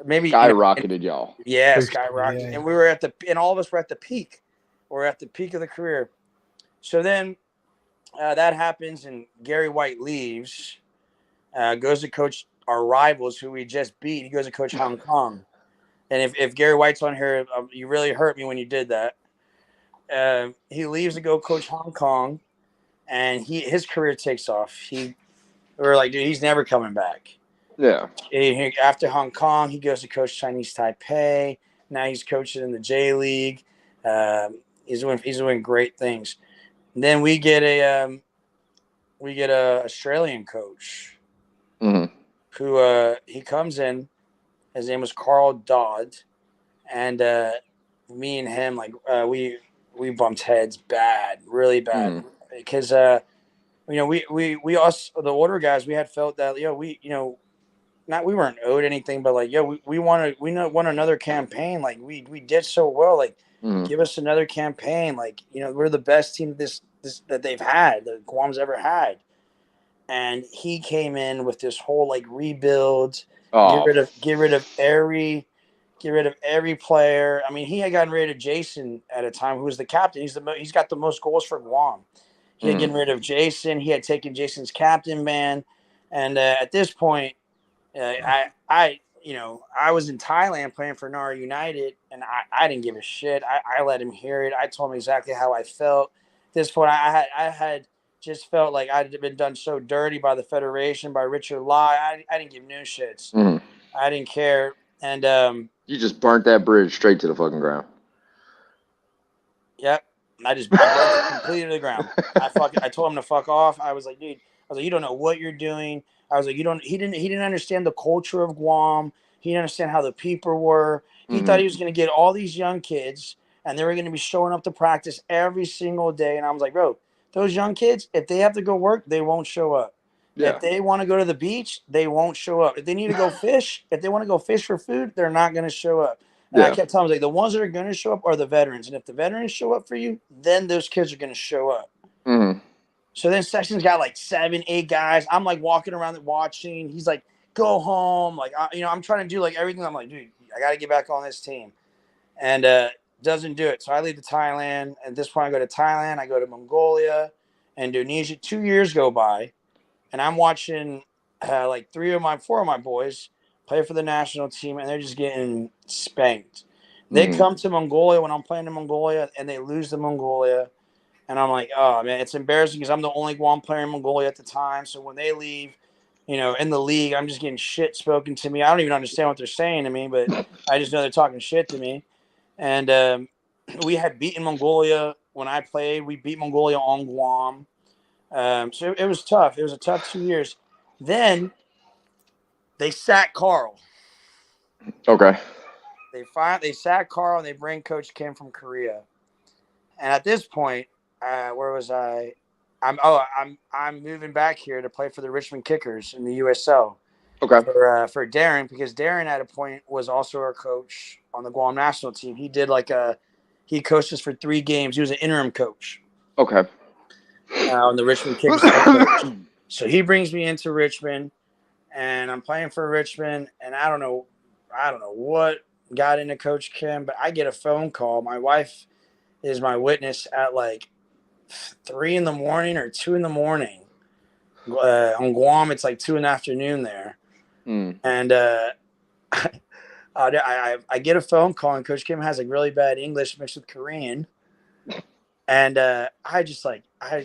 maybe skyrocketed y'all. Yeah, skyrocketed. Yeah. And we were and all of us were at the peak. We're at the peak of the career. So then that happens, and Gary White leaves, goes to coach our rivals who we just beat. He goes to coach Hong Kong. And if Gary White's on here, you really hurt me when you did that. He leaves to go coach Hong Kong, and his career takes off. We were like, dude, he's never coming back. Yeah. After Hong Kong, he goes to coach Chinese Taipei. Now he's coaching in the J League. He's doing great things. And then we get a Australian coach who he comes in. His name was Carl Dodd, and me and him we bumped heads bad, really bad, because we us the order guys, we had felt that we weren't owed anything, but we want another campaign. Like we did so well. Like give us another campaign. Like we're the best team that they've had, that Guam's ever had. And he came in with this whole rebuild. Get rid of every player. I mean, he had gotten rid of Jason at a time, who was the captain. He's got the most goals for Guam. He had gotten rid of Jason. He had taken Jason's captain ban, and at this point. I was in Thailand playing for Nara United, and I didn't give a shit. I let him hear it. I told him exactly how I felt. At this point, I had just felt like I'd been done so dirty by the federation, by Richard Lai. I didn't give no shits. I didn't care. And you just burnt that bridge straight to the fucking ground. Yep. I burnt it completely to the ground. I told him to fuck off. I was like, dude, you don't know what you're doing. I was like, he didn't understand the culture of Guam. He didn't understand how the people were. He thought he was going to get all these young kids, and they were going to be showing up to practice every single day. And I was like, bro, those young kids, if they have to go work, they won't show up. Yeah. If they want to go to the beach, they won't show up. If they need to go fish, if they want to go fish for food, they're not going to show up. And I Yeah. kept telling them, like, the ones that are going to show up are the veterans. And if the veterans show up for you, then those kids are going to show up. Mm-hmm. So then Sexton's got like 7, 8 guys. I'm like walking around watching. He's like, go home. Like, I'm trying to do like everything. I'm like, dude, I got to get back on this team. And doesn't do it. So I leave to Thailand. At this point, I go to Thailand. I go to Mongolia, Indonesia. 2 years go by. And I'm watching like 4 of my boys play for the national team, and they're just getting spanked. They come to Mongolia when I'm playing in Mongolia, and they lose to Mongolia. And I'm like, oh, man, it's embarrassing because I'm the only Guam player in Mongolia at the time. So when they leave, in the league, I'm just getting shit spoken to me. I don't even understand what they're saying to me, but I just know they're talking shit to me. And we had beaten Mongolia when I played. We beat Mongolia on Guam. So it was tough. It was a tough 2 years. Then they sack Carl. Okay. They sack Carl and they bring Coach Kim from Korea. And at this point, where was I? I'm moving back here to play for the Richmond Kickers in the USL. Okay. For Darren, because Darren at a point was also our coach on the Guam national team. He did he coached us for 3 games. He was an interim coach. Okay. On the Richmond Kickers head coach. So he brings me into Richmond, and I'm playing for Richmond, and I don't know what got into Coach Kim, but I get a phone call. My wife is my witness at like 3 in the morning or 2 in the morning. On Guam, it's like 2 in the afternoon there. And I get a phone call, and Coach Kim has like really bad English mixed with Korean. And I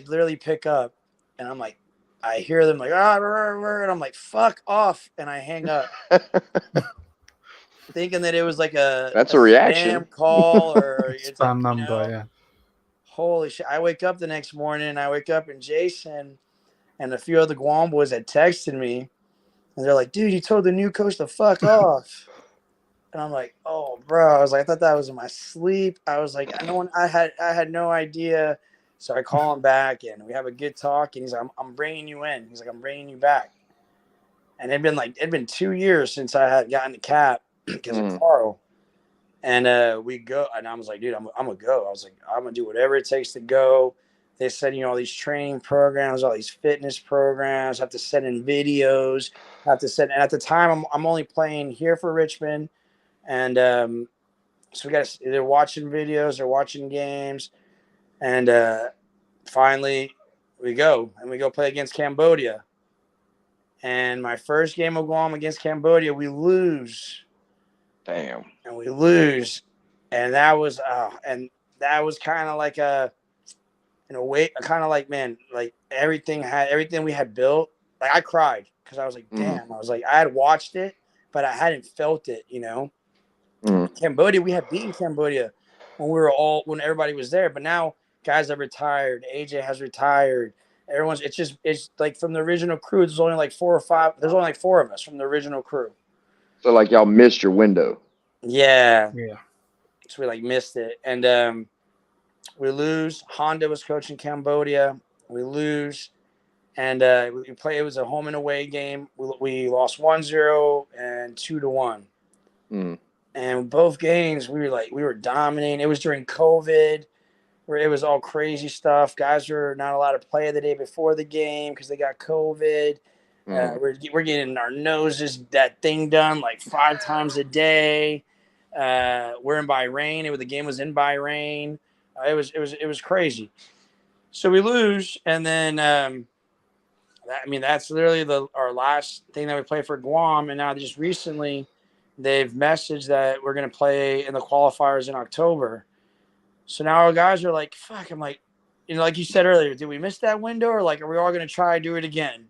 literally pick up, and I'm like, I hear them like, and I'm like, fuck off. And I hang up thinking that it was like that's a reaction spam call or it's Spam like, number, yeah. Holy shit. I wake up the next morning, and I wake up, and Jason and a few other Guam boys had texted me, and they're like, dude, you told the new coach to fuck off. And I'm like, oh, bro. I was like, I thought that was in my sleep. I was like, I had no idea. So I call him back, and we have a good talk. And he's like, I'm bringing you in. He's like, I'm bringing you back. And it'd been 2 years since I had gotten the cap because of Carl. And we go, and I was like, dude, I'm gonna go. I was like, I'm gonna do whatever it takes to go. They said, all these training programs, all these fitness programs, have to send in videos, and at the time I'm only playing here for Richmond. And so they're watching videos, they're watching games. And finally we go play against Cambodia. And my first game of Guam against Cambodia, we lose. Damn. And we lose. And that was kind of like in a way, kind of like, man, like everything we had built. Like I cried because I was like, damn. I was like, I had watched it, but I hadn't felt it, Cambodia, we had beaten Cambodia when everybody was there, but now guys have retired. AJ has retired. It's like from the original crew. There's only like 4 or 5. There's only like 4 of us from the original crew. So like y'all missed your window. Yeah. Yeah. So we like missed it, and we lose. Honda was coaching Cambodia. We lose, and we play. It was a home and away game. We lost 1-0 and 2-1. And both games, we were dominating. It was during COVID, where it was all crazy stuff. Guys were not allowed to play the day before the game because they got COVID. We're getting our noses that thing done like 5 times a day. We're in Bahrain. The game was in Bahrain. It was crazy. So we lose, and then that's literally our last thing that we play for Guam. And now just recently, they've messaged that we're going to play in the qualifiers in October. So now our guys are like, fuck. I'm like, like you said earlier, did we miss that window, or like, are we all going to try to do it again?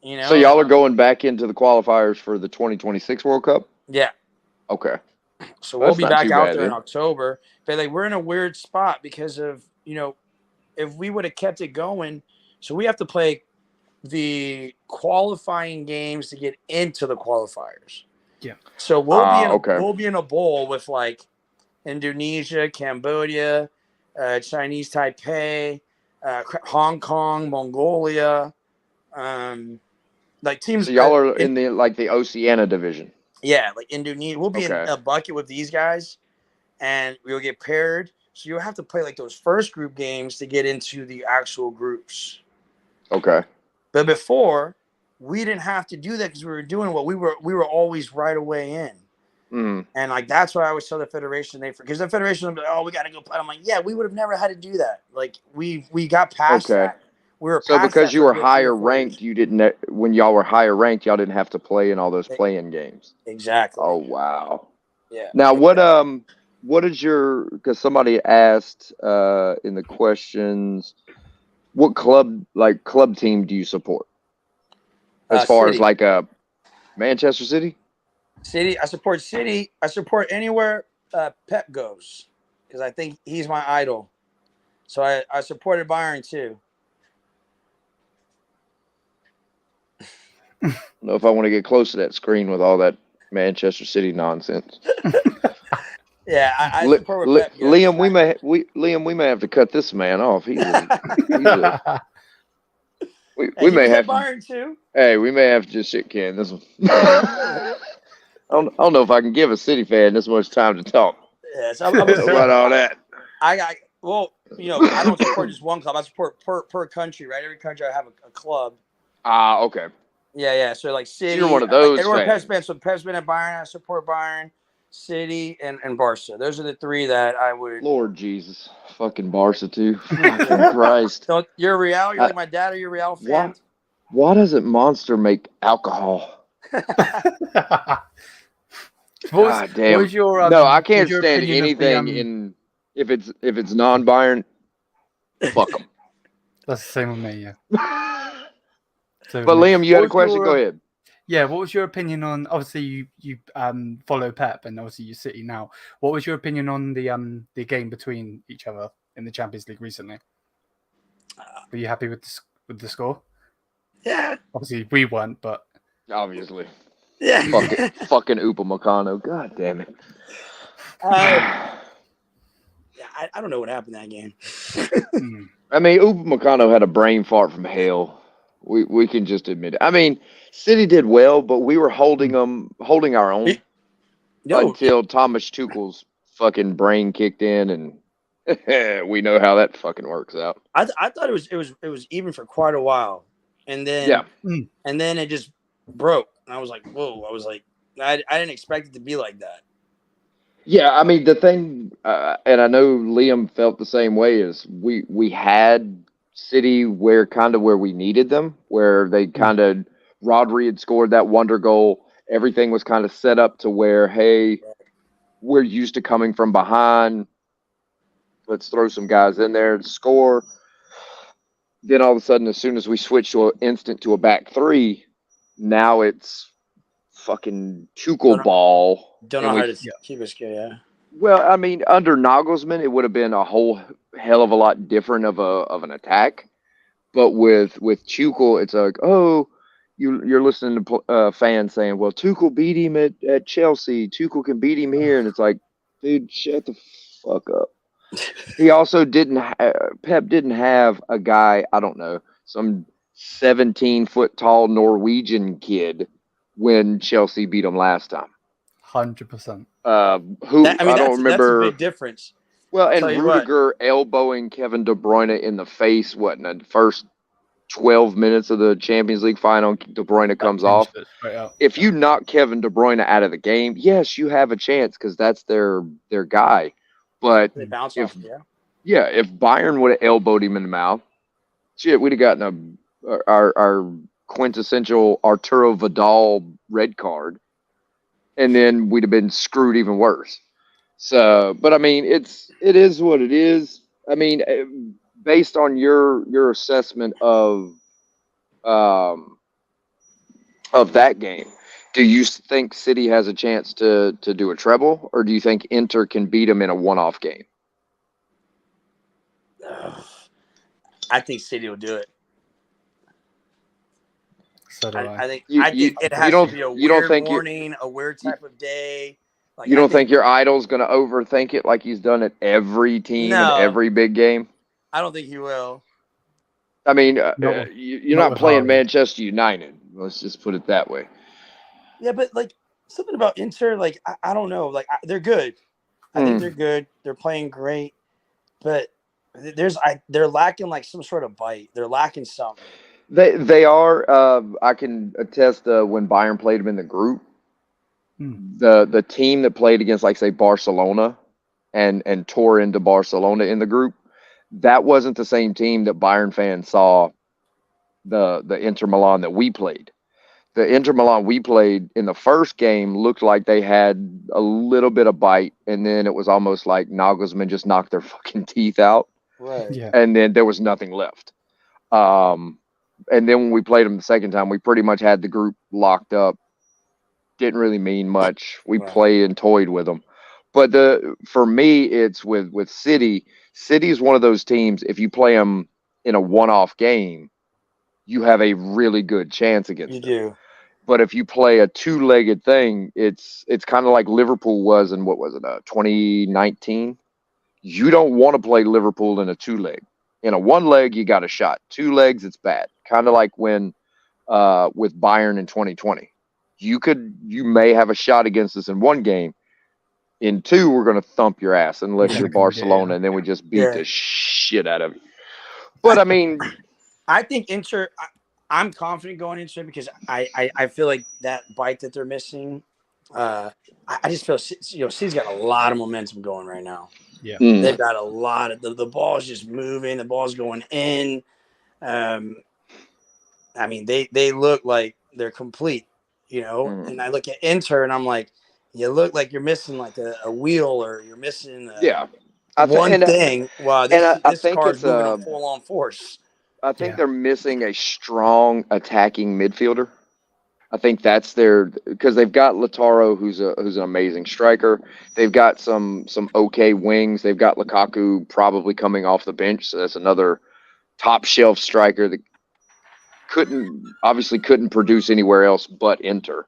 So y'all are going back into the qualifiers for the 2026 World Cup? Yeah. Okay. So we'll be back out there in October. But like, we're in a weird spot because of, if we would have kept it going, so we have to play the qualifying games to get into the qualifiers. Yeah. So we'll be in a bowl with like Indonesia, Cambodia, Chinese Taipei, Hong Kong, Mongolia, like teams. So y'all are in the Oceania division. Yeah, like Indonesia. We'll be in Okay. a bucket with these guys, and we'll get paired. So you'll have to play like those first group games to get into the actual groups. Okay. But before, we didn't have to do that because we were doing what we were always right away in. Mm. And like that's why I always tell the federation because the federation would be like, oh, we got to go play. I'm like, yeah, we would have never had to do that. Like we got past Okay. that. We were So past because that you for a were good 3 higher or 4 years. ranked, you didn't. When y'all were higher ranked, y'all didn't have to play in all those play-in games. Exactly. Oh wow. Yeah. Now what is your? Because somebody asked in the questions, what club team do you support? As far as City. like Manchester City? City. I support City. I support anywhere Pep goes because I think he's my idol. So I supported Bayern too. I don't know if I want to get close to that screen with all that Manchester City nonsense. Yeah, I support where Pep goes. Liam, we may have to cut this man off. We Hey, may have to, Bayern too. hey, we may have to just shit can this one. I don't know if I can give a City fan this much time to talk. Yes, I'm about all that. I don't support just one club. I support per country, right? Every country I have a club. Ah, okay. Yeah. So like City, So you're one of those everywhere fans. Pep's been. So Pep's been at Bayern. I support Bayern, City, and Barca. Those are the three that I would. Lord Jesus, fucking Barca too. Fucking Christ. So you're Real. You're like my dad. Are you a Real fan? Why doesn't Monster make alcohol? God damn. What was your, no, I can't your stand opinion of the, anything in if it's non-Bayern. Fuck them. That's the same with me, yeah. But Liam, you had a question. Go ahead. Yeah, what was your opinion on? Obviously, you follow Pep, and obviously you City now. What was your opinion on the game between each other in the Champions League recently? Were you happy with the score? Yeah. Obviously, we weren't, but Obviously. Yeah. Fucking Upamecano. God damn it. I don't know what happened that game. I mean, Upamecano had a brain fart from hell. We can just admit it. I mean, City did well, but we were holding our own until Thomas Tuchel's fucking brain kicked in, and we know how that fucking works out. I thought it was even for quite a while, and then it just broke, and I was like, whoa! I was like, I didn't expect it to be like that. Yeah, I mean the thing, and I know Liam felt the same way. Is we had City where we needed them, where they kind of Rodri had scored that wonder goal. Everything was kind of set up to where, hey, we're used to coming from behind. Let's throw some guys in there to score. Then all of a sudden, as soon as we switch to a back three, now it's fucking Tuchel ball. Don't know how to keep it scared. Yeah. Well, I mean, under Nagelsmann, it would have been a whole hell of a lot different of an attack. But with Tuchel, it's like, oh, you're listening to fans saying, well, Tuchel beat him at Chelsea. Tuchel can beat him here. And it's like, dude, shut the fuck up. He also Pep didn't have a guy, I don't know, some 17-foot tall Norwegian kid when Chelsea beat him last time. 100%. I don't remember. That's a big difference. Well, and Rudiger elbowing Kevin De Bruyne in the face, in the first 12 minutes of the Champions League final, De Bruyne comes off. If you knock Kevin De Bruyne out of the game, yes, you have a chance because that's their guy. But they bounce if Bayern would have elbowed him in the mouth, shit, we'd have gotten our quintessential Arturo Vidal red card, and then we'd have been screwed even worse. So, but I mean, it is what it is. I mean, based on your assessment of that game, do you think City has a chance to do a treble, or do you think Inter can beat them in a one-off game? I think City will do it. So do I. I think it has to be a weird morning, a weird type of day. Like, you don't think your idol's going to overthink it like he's done at every team and every big game? I don't think he will. I mean, you're not playing Manchester United. Let's just put it that way. Yeah, but like something about Inter, like I don't know, like they're good. I think they're good. They're playing great, but they're lacking like some sort of bite. They're lacking something. They are. I can attest when Bayern played them in the group. The team that played against, like, say, Barcelona and tore into Barcelona in the group, that wasn't the same team that Bayern fans saw the Inter Milan that we played. The Inter Milan we played in the first game looked like they had a little bit of bite, and then it was almost like Nagelsmann just knocked their fucking teeth out, Right. Yeah. and then there was nothing left. And then when we played them the second time, we pretty much had the group locked up. Didn't really mean much. We played and toyed with them. But for me, it's with City. City is one of those teams, if you play them in a one-off game, you have a really good chance against You them. do. But if you play a two-legged thing, it's kind of like Liverpool was in, what was it, 2019? You don't want to play Liverpool in a two-leg. In a one leg, you got a shot. Two legs, it's bad. Kind of like when with Bayern in 2020. You may have a shot against us in one game. In two, we're going to thump your ass unless you're Barcelona, and then we just beat the shit out of you. But I mean, I think Inter. I'm confident going into it because I feel like that bite that they're missing. I just feel City's got a lot of momentum going right now. Yeah, they've got a lot of the ball's just moving. The ball's going in. I mean, they look like they're complete, And I look at Inter and I'm like, you look like you're missing like a wheel or you're missing one thing. Wow, this think car's it's moving on full on force. I think they're missing a strong attacking midfielder. I think that's because they've got Lautaro, who's an amazing striker. They've got some okay wings. They've got Lukaku probably coming off the bench, so that's another top shelf striker that couldn't produce anywhere else but Inter.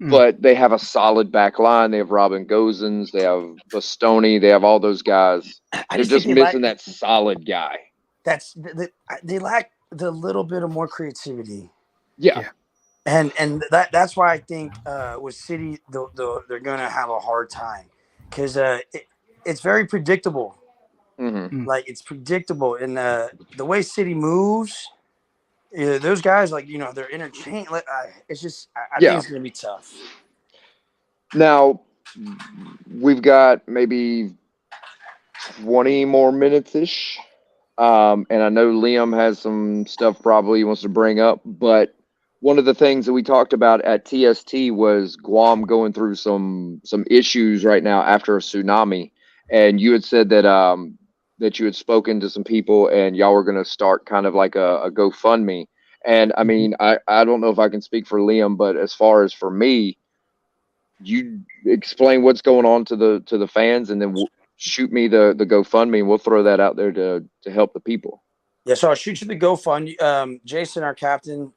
But they have a solid back line. They have Robin Gosens. They have Bastoni. They have all those guys. They're just missing that solid guy. They lack the little bit of more creativity. Yeah. And that's why I think with City, they're going to have a hard time because it's very predictable. Mm-hmm. Like, it's predictable. And the way City moves, those guys, like, they're interchange. It's just, I think it's going to be tough. Now, we've got maybe 20 more minutes-ish. And I know Liam has some stuff probably he wants to bring up, but one of the things that we talked about at TST was Guam going through some issues right now after a tsunami. And you had said that you had spoken to some people and y'all were going to start kind of like a GoFundMe. And I mean, I don't know if I can speak for Liam, but as far as for me, you explain what's going on to the fans, and then shoot me the GoFundMe, and we'll throw that out there to help the people. Yeah, so I'll shoot you the GoFundMe. Jason, our captain,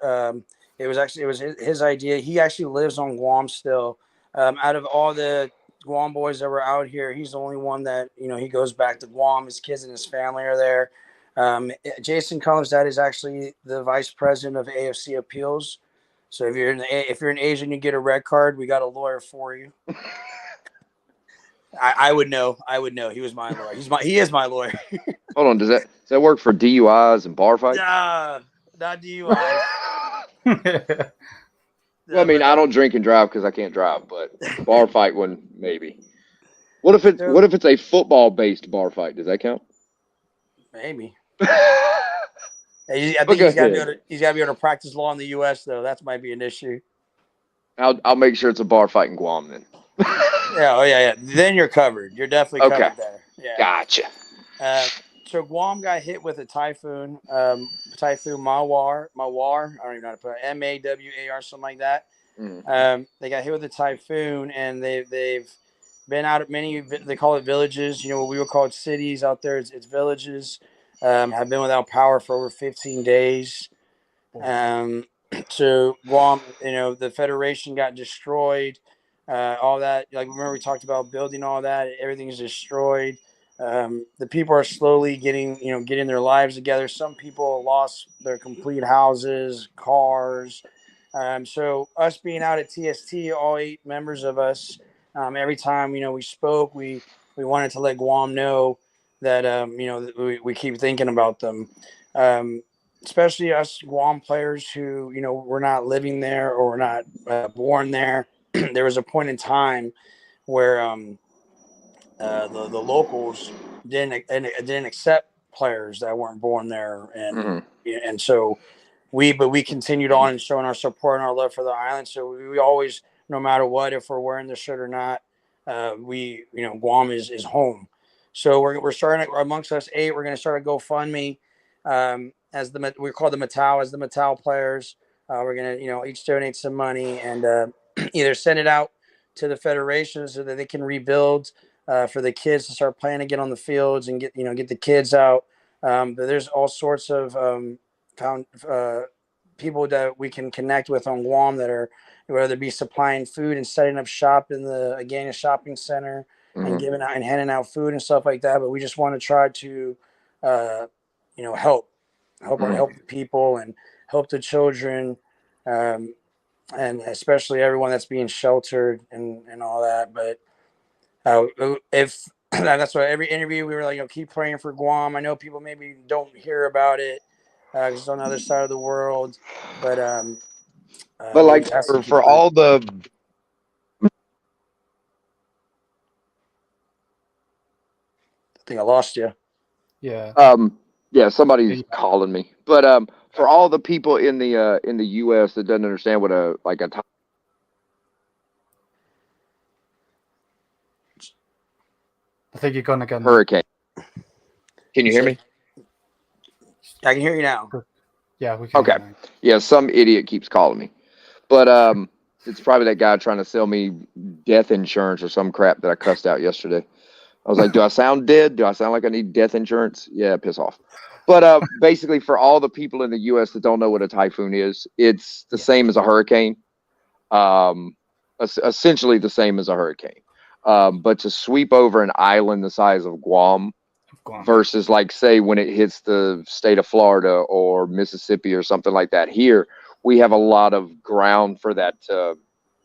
it was his idea. He actually lives on Guam still. Out of all the Guam boys that were out here, he's the only one that he goes back to Guam. His kids and his family are there. Jason Cullum's dad is actually the vice president of AFC Appeals. So if you're an Asian, you get a red card. We got a lawyer for you. I would know. He was my lawyer. He is my lawyer. Hold on, does that work for DUIs and bar fights? Nah, not DUIs. Well, I mean, I don't drink and drive because I can't drive, but bar fight one maybe. What if it's a football based bar fight? Does that count? Maybe. I think he's got to be able to practice law in the U.S. though. That might be an issue. I'll make sure it's a bar fight in Guam then. Yeah. Then you're covered. You're definitely covered there. Yeah. Gotcha. So Guam got hit with a typhoon. Typhoon Mawar. I don't even know how to put it. Mawar, something like that. Mm-hmm. They got hit with a typhoon, and they've been out of many. They call it villages. What we would call it cities out there. It's villages. Have been without power for over 15 days. So Guam, the Federation got destroyed. All that, like, remember we talked about building all that. Everything's destroyed. The people are slowly getting their lives together. Some people lost their complete houses, cars. So us being out at TST, all 8 members of us, every time we spoke, we wanted to let Guam know that we keep thinking about them, especially us Guam players who we're not living there or we're not born there. There was a point in time where the locals didn't accept players that weren't born there, and so we continued on and showing our support and our love for the island. So we always, no matter what, if we're wearing the shirt or not, Guam is home. So we're starting amongst us 8. We're going to start a GoFundMe, we call the Matau as the Matau players. We're going to each donate some money and either send it out to the federation so that they can rebuild for the kids to start playing again on the fields and get the kids out. But there's all sorts of found people that we can connect with on Guam that are, whether it be supplying food and setting up shop in the Agana shopping center and giving out and handing out food and stuff like that. But we just want to try to help the people and help the children, and especially everyone that's being sheltered and all that. But if that's why every interview we were like, keep praying for Guam. I know people maybe don't hear about it because it's on the other side of the world, but like for all the, I think I lost you. Yeah, somebody's calling me. But for all the people in the U.S. that doesn't understand what a I think you're gone again. hurricane. Can you hear me? I can hear you now. Yeah, we can. Okay. Yeah, some idiot keeps calling me. But it's probably that guy trying to sell me death insurance or some crap that I cussed out yesterday. I was like, do I sound dead? Do I sound like I need death insurance? Yeah, piss off. But basically, for all the people in the U.S. that don't know what a typhoon is, it's the same as a hurricane. Essentially the same as a hurricane. But to sweep over an island the size of Guam versus, like, say, when it hits the state of Florida or Mississippi or something like that, here we have a lot of ground for that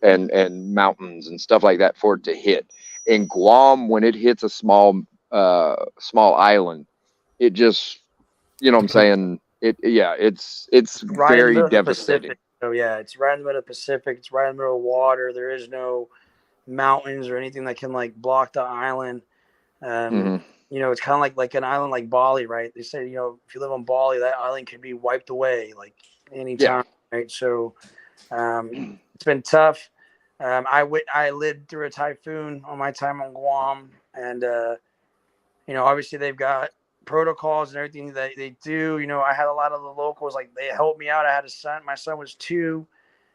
and mountains and stuff like that for it to hit. In Guam, when it hits a small island, it just, you know what I'm saying? It's right very devastating. So yeah, it's right in the middle of the Pacific. It's right in the middle of water. There is no mountains or anything that can like block the island. It's kind of like an island like Bali, right? They say, if you live on Bali, that island could be wiped away like anytime, right? So it's been tough. I lived through a typhoon on my time on Guam, and obviously they've got protocols and everything that they do. I had a lot of the locals, like, they helped me out. I had a son. My son was 2,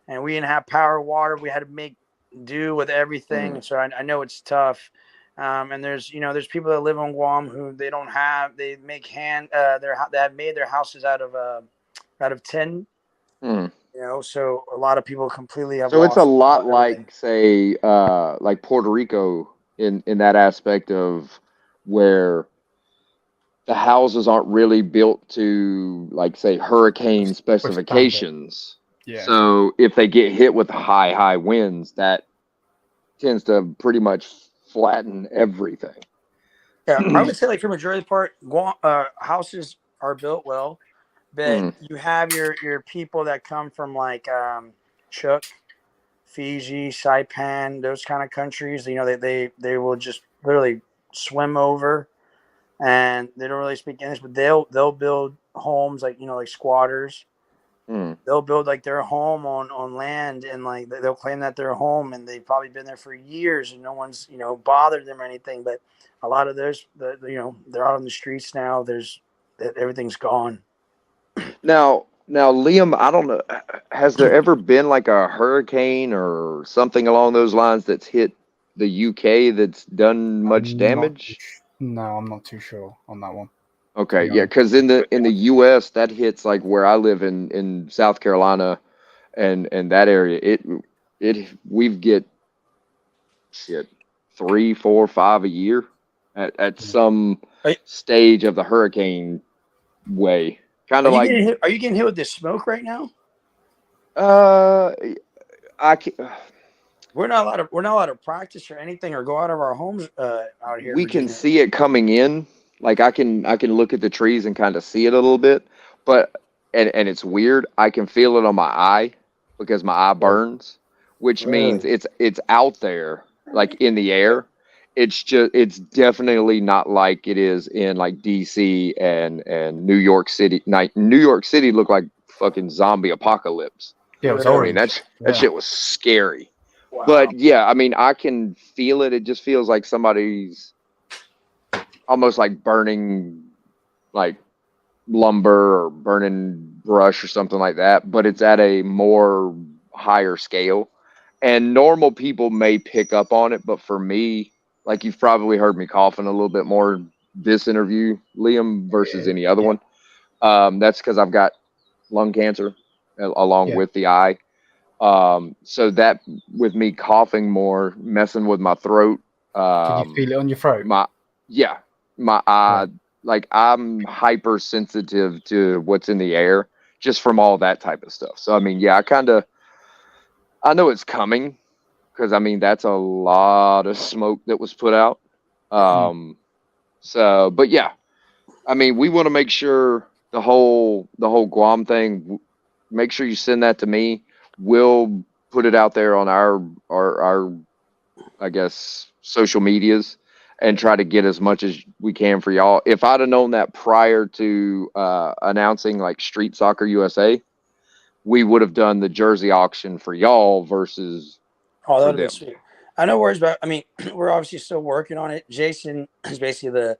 and we didn't have power, water. We had to make do with everything. So I know it's tough. And there's people that live on Guam who they make they have made their houses out of tin. So a lot of people completely have. So it's a lot like, say, like Puerto Rico in that aspect of where the houses aren't really built to, like, say, hurricane specifications. Yeah. So if they get hit with high winds, that tends to pretty much flatten everything. Yeah, I would say, like, for majority of the part, Guam, houses are built well, but you have your people that come from like Chuuk, Fiji, Saipan, those kind of countries. They will just literally swim over, and they don't really speak English, but they'll build homes like squatters. They'll build like their home on land, and like they'll claim that they're home, and they've probably been there for years, and no one's bothered them or anything. But a lot of those, they're out on the streets now. Everything's gone. Now, Liam, I don't know. Has there ever been like a hurricane or something along those lines that's hit the UK that's done much damage? No, I'm not too sure on that one. Okay, yeah, because in the U.S. that hits like where I live in South Carolina, and that area, we get 3, 4, 5 a year at some stage of the hurricane way. Kind of like. Are you getting hit with this smoke right now? I can, We're not allowed to practice or anything or go out of our homes out here in we can Virginia. see it coming in. Like I can look at the trees and kind of see it a little bit, but and it's weird. I can feel it on my eye because my eye burns, which means Really? it's out there, like in the air. It's definitely not like it is in like DC and New York City. Like New York City looked like fucking zombie apocalypse. Yeah, it was I mean orange. that shit was scary. Wow. But yeah, I mean I can feel it. It just feels like somebody's almost like burning like lumber or burning brush or something like that, but it's at a more higher scale. And normal people may pick up on it, but for me, like you've probably heard me coughing a little bit more this interview, Liam, versus any other one. That's because I've got lung cancer along with the eye. So that with me coughing more, messing with my throat. Can you feel it on your throat? My eye, like I'm hypersensitive to what's in the air just from all that type of stuff. So I mean, yeah, I know it's coming because I mean that's a lot of smoke that was put out. So, but yeah, I mean, we want to make sure the whole Guam thing. Make sure you send that to me. We'll put it out there on our I guess social medias and try to get as much as we can for y'all. If I'd have known that prior to announcing like Street Soccer USA, we would have done the jersey auction for y'all versus Oh, for that'd be them. sweet. I know worries about. I mean, we're obviously still working on it. Jason is basically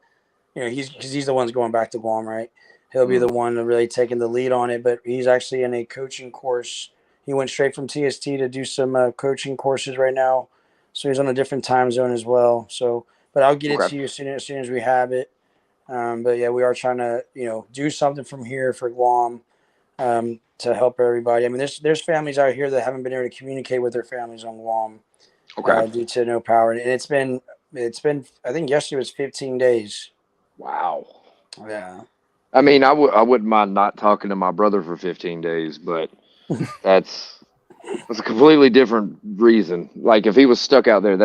he's the one's going back to Guam, right? He'll be the one really taking the lead on it. But he's actually in a coaching course. He went straight from TST to do some coaching courses right now, so he's on a different time zone as well. So, but I'll get it to you as soon as we have it. But yeah, we are trying to do something from here for Guam. To help everybody. I mean, there's families out here that haven't been able to communicate with their families on Guam due to no power, and it's been I think yesterday was 15 days. Wow. Yeah. I mean, I wouldn't mind not talking to my brother for 15 days, but that's a completely different reason. Like if he was stuck out there,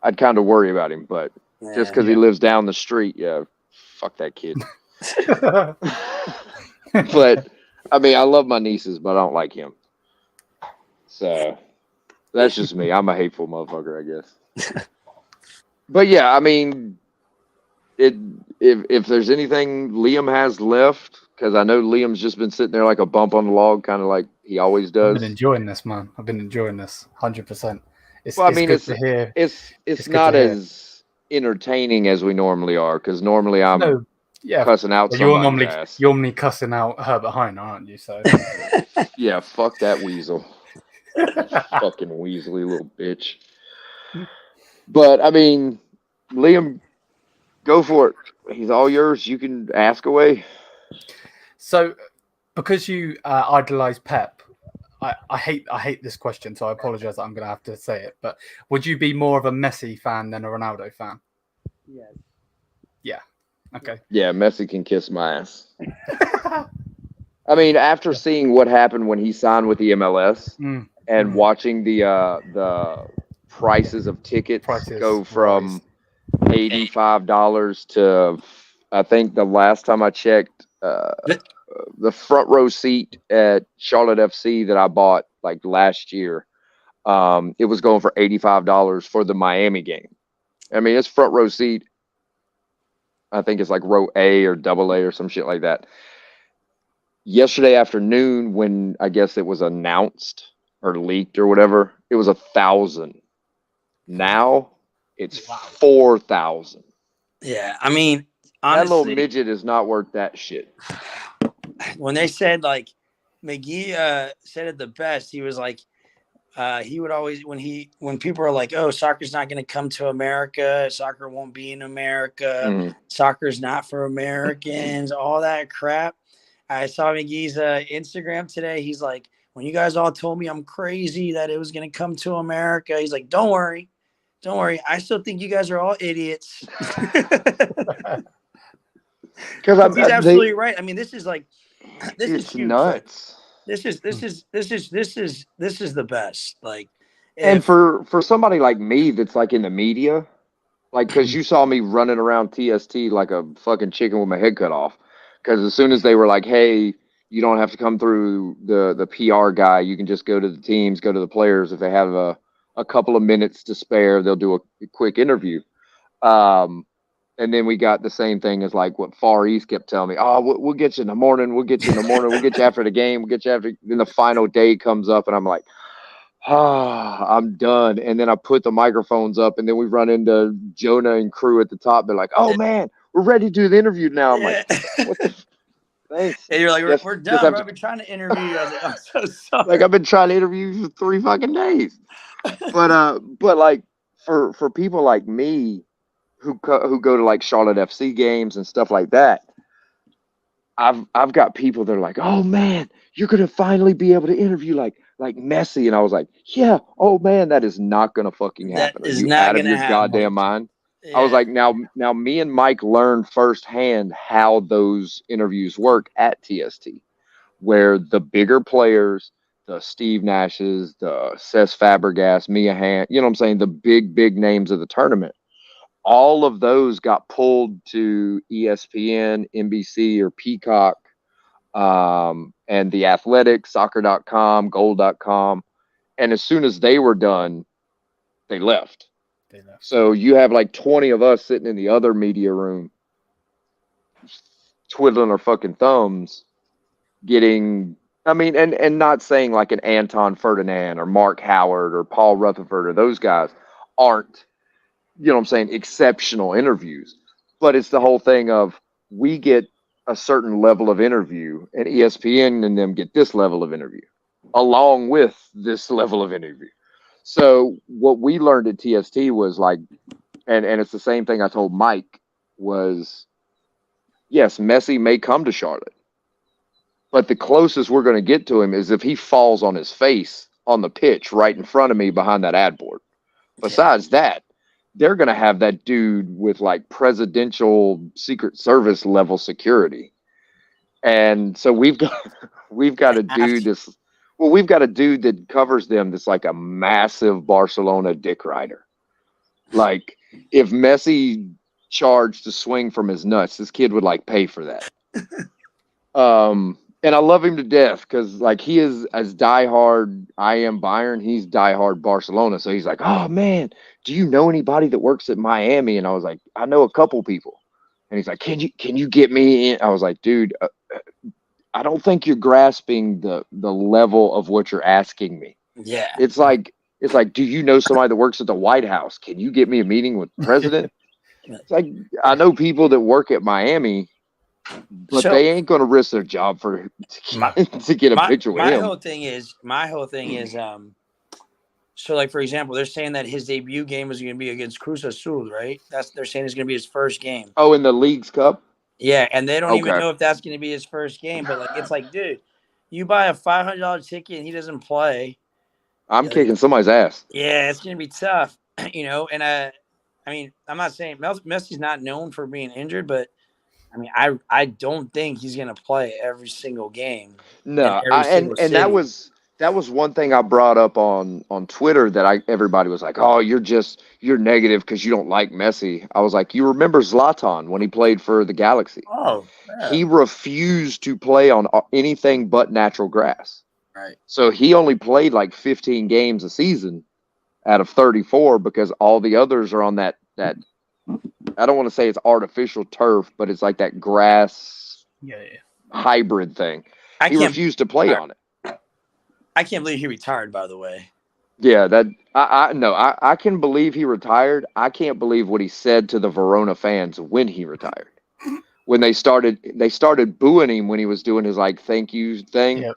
I'd kind of worry about him. But just because he lives down the street, yeah, fuck that kid. But I mean, I love my nieces, but I don't like him. So that's just me. I'm a hateful motherfucker, I guess. But yeah, I mean, if there's anything Liam has left, because I know Liam's just been sitting there like a bump on the log, kind of like he always does. I've been enjoying this, man. I've been enjoying this 100%. Well, I mean, good to hear. It's not as entertaining as we normally are, because normally I'm cussing out somebody's ass. You're normally cussing out her behind, aren't you? So yeah, fuck that weasel. Fucking weaselly little bitch. But I mean, Liam, go for it. He's all yours. You can ask away. So, because you idolize Pep, I hate this question, so I apologize that I'm going to have to say it. But would you be more of a Messi fan than a Ronaldo fan? Yes. Yeah. Okay. Yeah, Messi can kiss my ass. I mean, after seeing what happened when he signed with the MLS and watching the prices of tickets go from $85 to, I think the last time I checked, the front row seat at Charlotte FC that I bought like last year, it was going for $85 for the Miami game. I mean, it's front row seat. I think it's like row A or double A or some shit like that. Yesterday afternoon, when I guess it was announced or leaked or whatever, it was 1,000. Now it's 4,000. Yeah, I mean, honestly, that little midget is not worth that shit. When they said like McGee said it the best, he was like, he would always when people are like, oh, soccer's not going to come to America, soccer won't be in America, soccer's not for Americans, all that crap. I saw McGee's Instagram today. He's like, when you guys all told me I'm crazy that it was going to come to America, he's like, don't worry. I still think you guys are all idiots. Because he's absolutely right. I mean, this is huge. Nuts. this is the best. Like, And if, for somebody like me that's like in the media, like, because you saw me running around TST like a fucking chicken with my head cut off. Because as soon as they were like, hey, you don't have to come through the PR guy, you can just go to the teams, go to the players. If they have a couple of minutes to spare, they'll do a quick interview. And then we got the same thing as like what Far East kept telling me. Oh, we'll get you in the morning. We'll get you in the morning. We'll get you after the game. We'll get you after. Then the final day comes up, and I'm like, I'm done. And then I put the microphones up, and then we run into Jonah and crew at the top. They're like, oh man, we're ready to do the interview now. I'm like, what the thanks. and you're like, Yes, we're yes, done, bro. I've been trying to interview you. I was like, I'm so sorry. like I've been trying to interview you for 3 fucking days. But like for people like me who go to like Charlotte FC games and stuff like that, I've got people that are like, oh man, you're gonna finally be able to interview like Messi. And I was like, yeah, oh man, that is not gonna fucking happen. That Are is you not out of gonna your happen. goddamn mind? Yeah. I was like, now me and Mike learned firsthand how those interviews work at TST, where the bigger players, the Steve Nashes, the Cesc Fabregas, Mia Hamm, you know what I'm saying, the big names of the tournament, all of those got pulled to ESPN, NBC, or Peacock, and The Athletic, soccer.com, goal.com. And as soon as they were done, they left. So you have like 20 of us sitting in the other media room, twiddling our fucking thumbs, getting, I mean, and not saying like an Anton Ferdinand or Mark Howard or Paul Rutherford or those guys aren't, you know what I'm saying, exceptional interviews. But it's the whole thing of we get a certain level of interview and ESPN and them get this level of interview along with this level of interview. So what we learned at TST was like, and it's the same thing I told Mike was, yes, Messi may come to Charlotte, but the closest we're going to get to him is if he falls on his face on the pitch right in front of me behind that ad board. Besides that, they're going to have that dude with like presidential Secret Service level security. And so we've got a dude that's, well, we've got a dude that covers them that's like a massive Barcelona dick rider. Like if Messi charged to swing from his nuts, this kid would like pay for that. And I love him to death because like he is as diehard I am Bayern, he's diehard Barcelona. So he's like, oh man, do you know anybody that works at Miami? And I was like, I know a couple people. And he's like, can you get me in? I was like, dude, I don't think you're grasping the level of what you're asking me. Yeah. It's like, do you know somebody that works at the White House? Can you get me a meeting with the president? It's like, I know people that work at Miami, but they ain't going to risk their job to get a picture with him. My whole thing is, so like, for example, they're saying that his debut game is going to be against Cruz Azul, right? They're saying it's going to be his first game. Oh, in the League's Cup? Yeah, and they don't even know if that's going to be his first game. But like, it's like, dude, you buy a $500 ticket and he doesn't play. I'm kicking somebody's ass. Yeah, it's going to be tough, you know. And I mean, I'm not saying Messi's not known for being injured, but I mean, I don't think he's going to play every single game. No, and that was one thing I brought up on Twitter that everybody was like, oh, you're negative because you don't like Messi. I was like, you remember Zlatan when he played for the Galaxy? Oh, yeah. He refused to play on anything but natural grass. Right. So he only played like 15 games a season out of 34 because all the others are on that I don't want to say it's artificial turf, but it's like that grass hybrid thing. He refused to play on it. I can't believe he retired, by the way. Yeah, I can believe he retired. I can't believe what he said to the Verona fans when he retired. When they started booing him when he was doing his like thank you thing. Yep.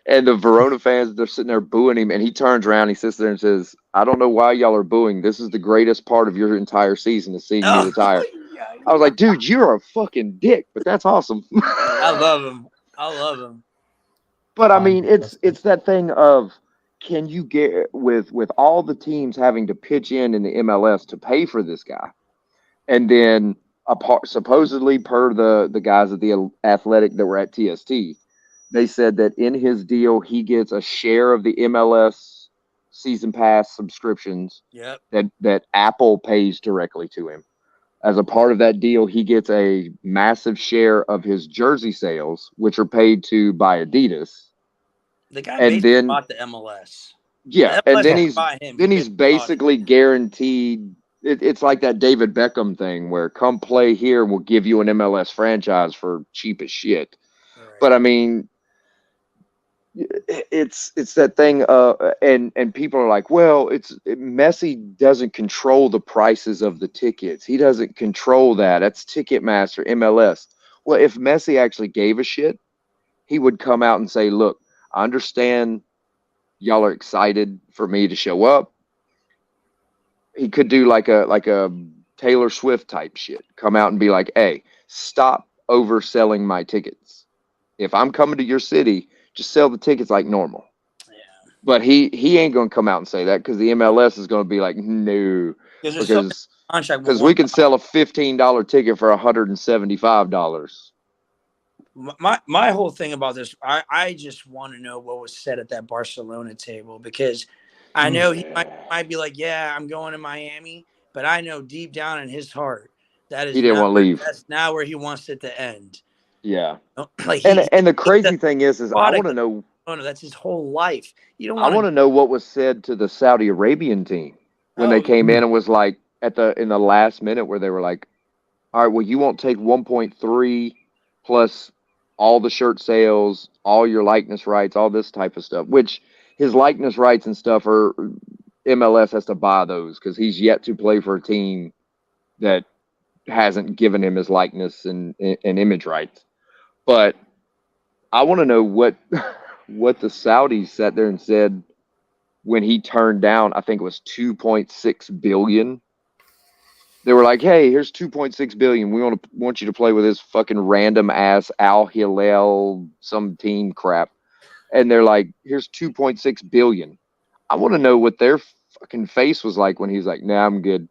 And the Verona fans, they're sitting there booing him, and he turns around, he sits there and says, I don't know why y'all are booing. This is the greatest part of your entire season is seeing you retire. I was like, dude, you're a fucking dick, but that's awesome. I love him. But I mean, it's that thing of, can you get with all the teams having to pitch in the MLS to pay for this guy, and then supposedly per the guys at the Athletic that were at TST, they said that in his deal, he gets a share of the MLS season pass subscriptions Yep. that Apple pays directly to him. As a part of that deal, he gets a massive share of his jersey sales, which are paid to by Adidas. The guy And basically then, bought the MLS. yeah, The and MLS then didn't buy him. then He he's bought it. basically guaranteed. It's like that David Beckham thing where come play here, we'll give you an MLS franchise for cheap as shit. Right. But I mean, it's that thing, and people are like, well, Messi doesn't control the prices of the tickets. He doesn't control that. That's Ticketmaster, MLS. Well, if Messi actually gave a shit, he would come out and say, look, I understand y'all are excited for me to show up. He could do like a Taylor Swift type shit. Come out and be like, hey, stop overselling my tickets. If I'm coming to your city, just sell the tickets like normal. Yeah. But he ain't gonna come out and say that because the MLS is gonna be like, no, because we can sell a $15 ticket for $175. My whole thing about this, I just want to know what was said at that Barcelona table, because I know he might be like, yeah, I'm going to Miami, but I know deep down in his heart that is He didn't want to leave. That's not where he wants it to end. Yeah. Like and the crazy thing is I want to know. Oh no, that's his whole life. You don't I want to know what was said to the Saudi Arabian team when they came in and was like in the last minute where they were like, all right, well, you won't take 1.3 plus all the shirt sales, all your likeness rights, all this type of stuff, which his likeness rights and stuff are MLS has to buy those because he's yet to play for a team that hasn't given him his likeness and image rights. But I want to know what the Saudis sat there and said when he turned down, I think it was 2.6 billion. They were like, hey, here's 2.6 billion. We want you to play with this fucking random ass Al Hilal, some team crap. And they're like, here's 2.6 billion. I want to know what their fucking face was like when he's like, nah, I'm good.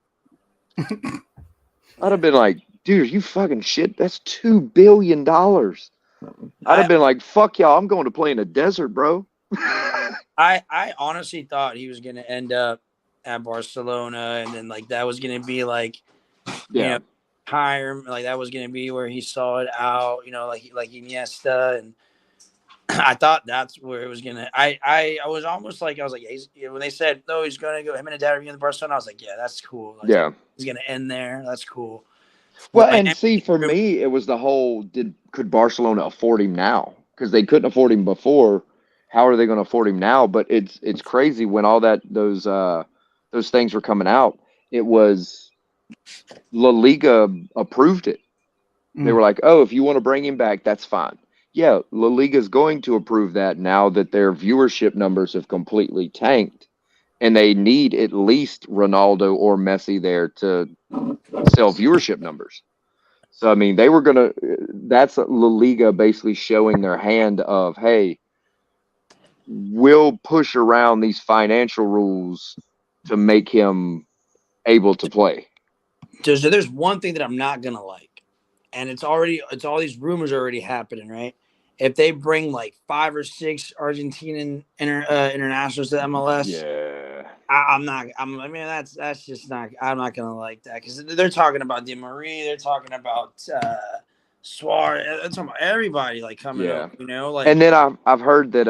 I'd have been like, dude, you fucking shit. That's $2 billion. I'd have been like, fuck y'all. I'm going to play in a desert, bro. I honestly thought he was going to end up at Barcelona, and then like that was going to be like, you know, hire him. Like that was going to be where he saw it out, you know, like Iniesta. And I thought that's where it was going to. I was almost like, I was like, yeah, when they said, no, he's going to go, him and Dad are going to Barcelona, I was like, yeah, that's cool. Like, yeah. He's going to end there. That's cool. Well, and see, for me, it was the whole, could Barcelona afford him now? Because they couldn't afford him before. How are they going to afford him now? But it's crazy when all those things were coming out. It was La Liga approved it. They were like, oh, if you want to bring him back, that's fine. Yeah, La Liga is going to approve that now that their viewership numbers have completely tanked. And they need at least Ronaldo or Messi there to sell viewership numbers. So, I mean, that's La Liga basically showing their hand of, hey, we'll push around these financial rules to make him able to play. So there's one thing that I'm not going to like, and it's all these rumors are already happening, right? If they bring like 5 or 6 Argentinian internationals to MLS, yeah, I'm just not. I'm not gonna like that because they're talking about Di Maria, they're talking about Suarez, they're talking about everybody like coming up, you know. Like, and then I've heard that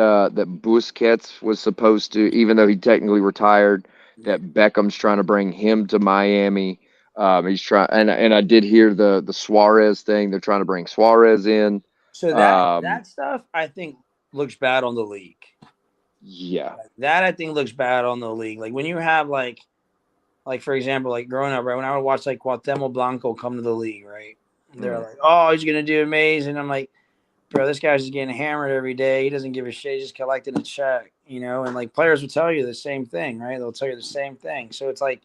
Busquets was supposed to, even though he technically retired, that Beckham's trying to bring him to Miami. He's trying, and I did hear the Suarez thing. They're trying to bring Suarez in. So that stuff I think looks bad on the league. Yeah, that I think looks bad on the league. Like when you have like for example, like growing up, right, when I would watch like Cuauhtemoc Blanco come to the league, right, they're like, oh, he's gonna do amazing. I'm like, bro, this guy's just getting hammered every day. He doesn't give a shit. He's just collecting a check, you know. And like players will tell you the same thing, right? They'll tell you the same thing. So it's like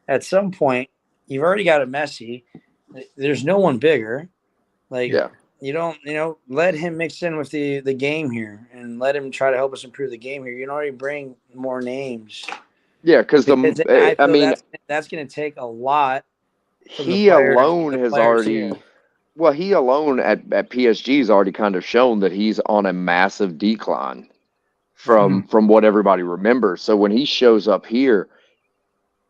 at some point you've already got a Messi. There's no one bigger. Like, you don't, let him mix in with the game here and let him try to help us improve the game here. You don't already bring more names. Yeah, because I mean, that's going to take a lot. He alone has already. Well, he alone at PSG has already kind of shown that he's on a massive decline from what everybody remembers. So when he shows up here,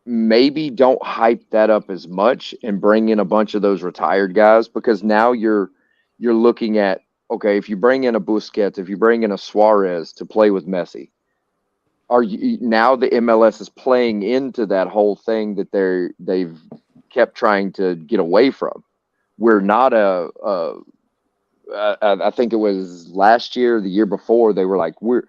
maybe don't hype that up as much and bring in a bunch of those retired guys, because now you're looking at, okay, if you bring in a Busquets, if you bring in a Suarez to play with Messi, are you now the MLS is playing into that whole thing that they've kept trying to get away from. We're not I think it was last year, the year before, they were like, we're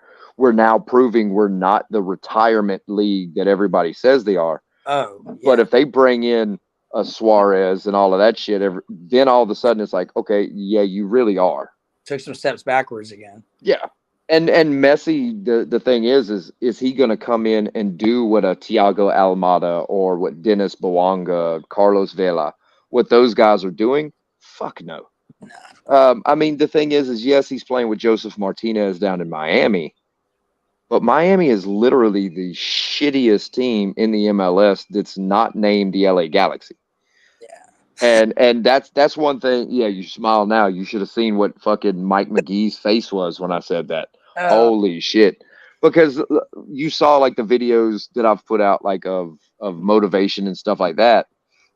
now proving we're not the retirement league that everybody says they are. Oh, yeah. But if they bring in a Suarez and all of that shit, then all of a sudden it's like, okay, yeah, you really are. Took some steps backwards again. Yeah. And Messi, the thing is he going to come in and do what a Thiago Almada or what Dennis Bouanga, Carlos Vela, what those guys are doing? Fuck no. I mean, the thing is yes, he's playing with Joseph Martinez down in Miami, but Miami is literally the shittiest team in the MLS that's not named the LA Galaxy. Yeah. And that's one thing. Yeah, you smile now. You should have seen what fucking Mike McGee's face was when I said that. Holy shit. Because you saw like the videos that I've put out, like of motivation and stuff like that.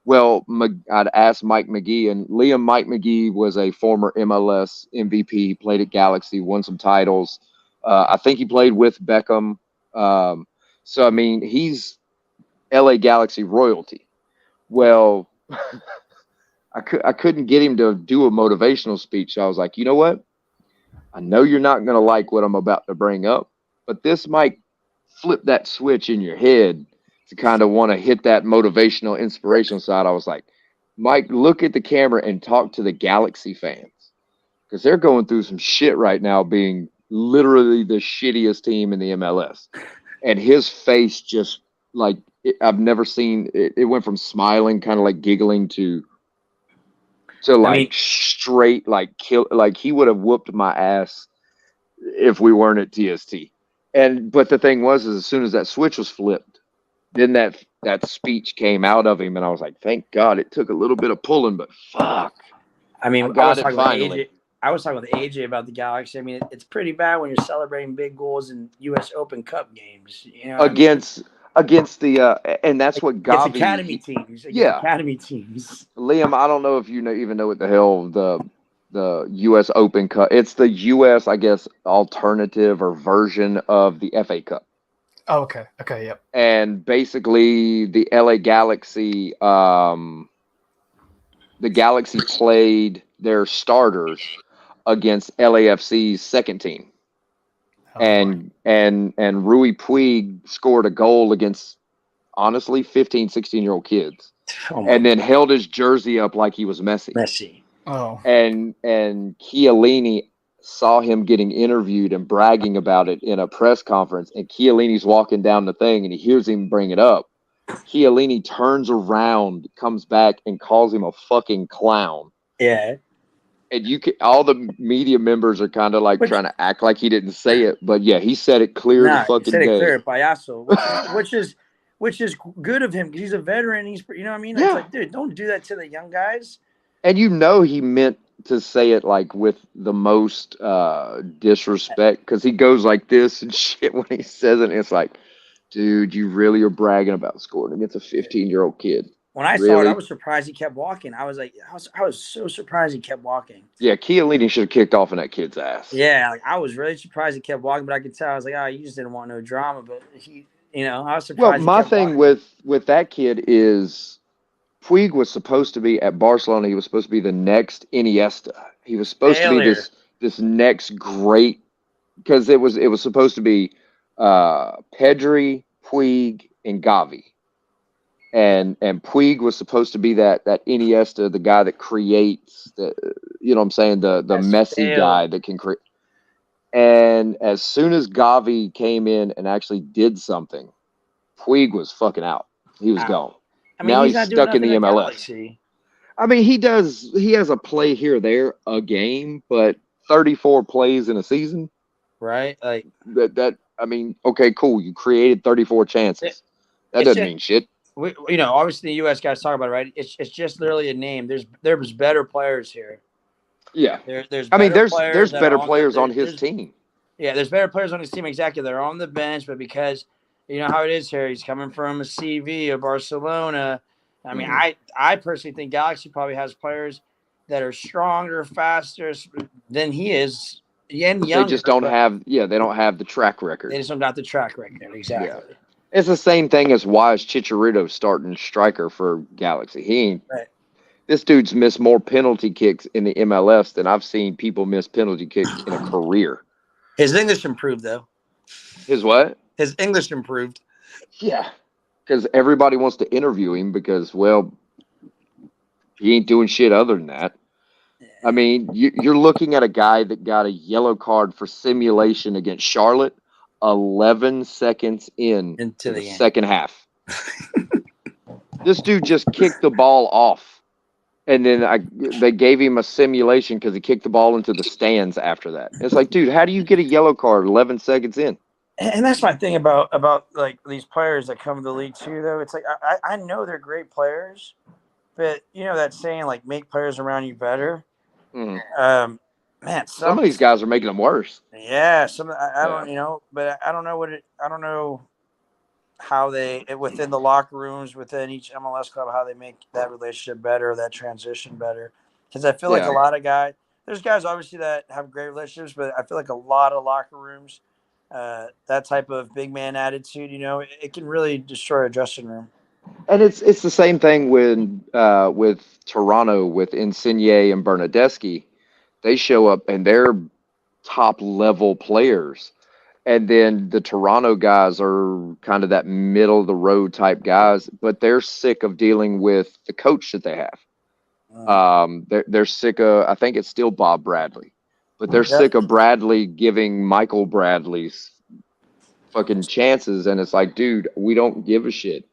Well, I'd asked Mike McGee, and Mike McGee was a former MLS MVP. He played at Galaxy, won some titles. I think he played with Beckham. So, I mean, he's LA Galaxy royalty. Well, I couldn't get him to do a motivational speech. So I was like, you know what? I know you're not going to like what I'm about to bring up, but this might flip that switch in your head to kind of want to hit that motivational, inspirational side. I was like, Mike, look at the camera and talk to the Galaxy fans, because they're going through some shit right now, being literally the shittiest team in the MLS. And his face just like, I've never seen it. It went from smiling, kind of like giggling to like straight, like kill, like he would have whooped my ass if we weren't at TST. But the thing was, is as soon as that switch was flipped, then that speech came out of him, and I was like, thank God. It took a little bit of pulling, but fuck. I mean, I was talking with AJ about the Galaxy. I mean, it's pretty bad when you're celebrating big goals in U.S. Open Cup games. You know, against the and that's what Gavi. It's academy teams. Academy teams. Liam, I don't know if you even know what the hell the U.S. Open Cup. It's the U.S. I guess alternative or version of the FA Cup. Oh, okay. Okay, yep. And basically, the LA Galaxy, the Galaxy played their starters against LAFC's second team, and Rui Puig scored a goal against, honestly, 15, 16-year-old kids, and then held his jersey up like he was Messi. Oh. And Chiellini saw him getting interviewed and bragging about it in a press conference, and Chiellini's walking down the thing and he hears him bring it up. Chiellini turns around, comes back, and calls him a fucking clown. Yeah. And all the media members are kind of like trying to act like he didn't say it, but yeah, he said it clear as fucking day. He said it clear, payaso, which is good of him because he's a veteran. He's, you know what I mean? It's like, dude, don't do that to the young guys. And you know he meant to say it like with the most disrespect, because he goes like this and shit when he says it. And it's like, dude, you really are bragging about scoring against a 15-year-old kid. When I saw it, I was surprised he kept walking. I was like, I was so surprised he kept walking. Yeah, Chiellini should have kicked off in that kid's ass. Yeah, like I was really surprised he kept walking, but I could tell. I was like, oh, you just didn't want no drama. But I was surprised. Well, my thing with that kid is Puig was supposed to be at Barcelona. He was supposed to be the next Iniesta. He was supposed to be this next great, because it was supposed to be Pedri, Puig, and Gavi. And Puig was supposed to be that Iniesta, the guy that creates, the Messi guy that can create. And as soon as Gavi came in and actually did something, Puig was fucking out. He was gone. I mean, now he's stuck in the MLS. I mean, he has a play here or there a game, but 34 plays in a season. Right? Like that I mean, okay, cool. You created 34 chances. That doesn't mean shit. obviously the U.S. guys talk about it, right? It's just literally a name. There's better players here. Yeah. There's I mean, better there's players that are better on players on his team. Yeah, there's better players on his team. Exactly. They're on the bench, but because you know how it is here, he's coming from a CV of Barcelona. I mean, I personally think Galaxy probably has players that are stronger, faster than he is, and younger. They just don't have they don't have the track record. They just don't got the track record. Exactly. Yeah. It's the same thing as why is Chicharito starting striker for Galaxy. He ain't. Right. This dude's missed more penalty kicks in the MLS than I've seen people miss penalty kicks in a career. His English improved, though. His what? His English improved. Yeah. Because everybody wants to interview him because, well, he ain't doing shit other than that. I mean, you're looking at a guy that got a yellow card for simulation against Charlotte 11 seconds into the second half. This dude just kicked the ball off. And then they gave him a simulation because he kicked the ball into the stands after that. It's like, dude, how do you get a yellow card 11 seconds in? And that's my thing about like these players that come to the league too, though. It's like I know they're great players, but you know that saying like make players around you better. Mm. Man, some of these guys are making them worse. Yeah, I don't but I don't know how they within the locker rooms within each MLS club how they make that relationship better, that transition better. Because I feel like a lot of there's guys obviously that have great relationships, but I feel like a lot of locker rooms, that type of big man attitude, it can really destroy a dressing room. And it's the same thing with Toronto with Insigne and Bernadeschi. They show up and they're top level players. And then the Toronto guys are kind of that middle of the road type guys, but they're sick of dealing with the coach that they have. They're sick of, I think it's still Bob Bradley, but they're sick of Bradley giving Michael Bradley's fucking chances. And it's like, dude, we don't give a shit.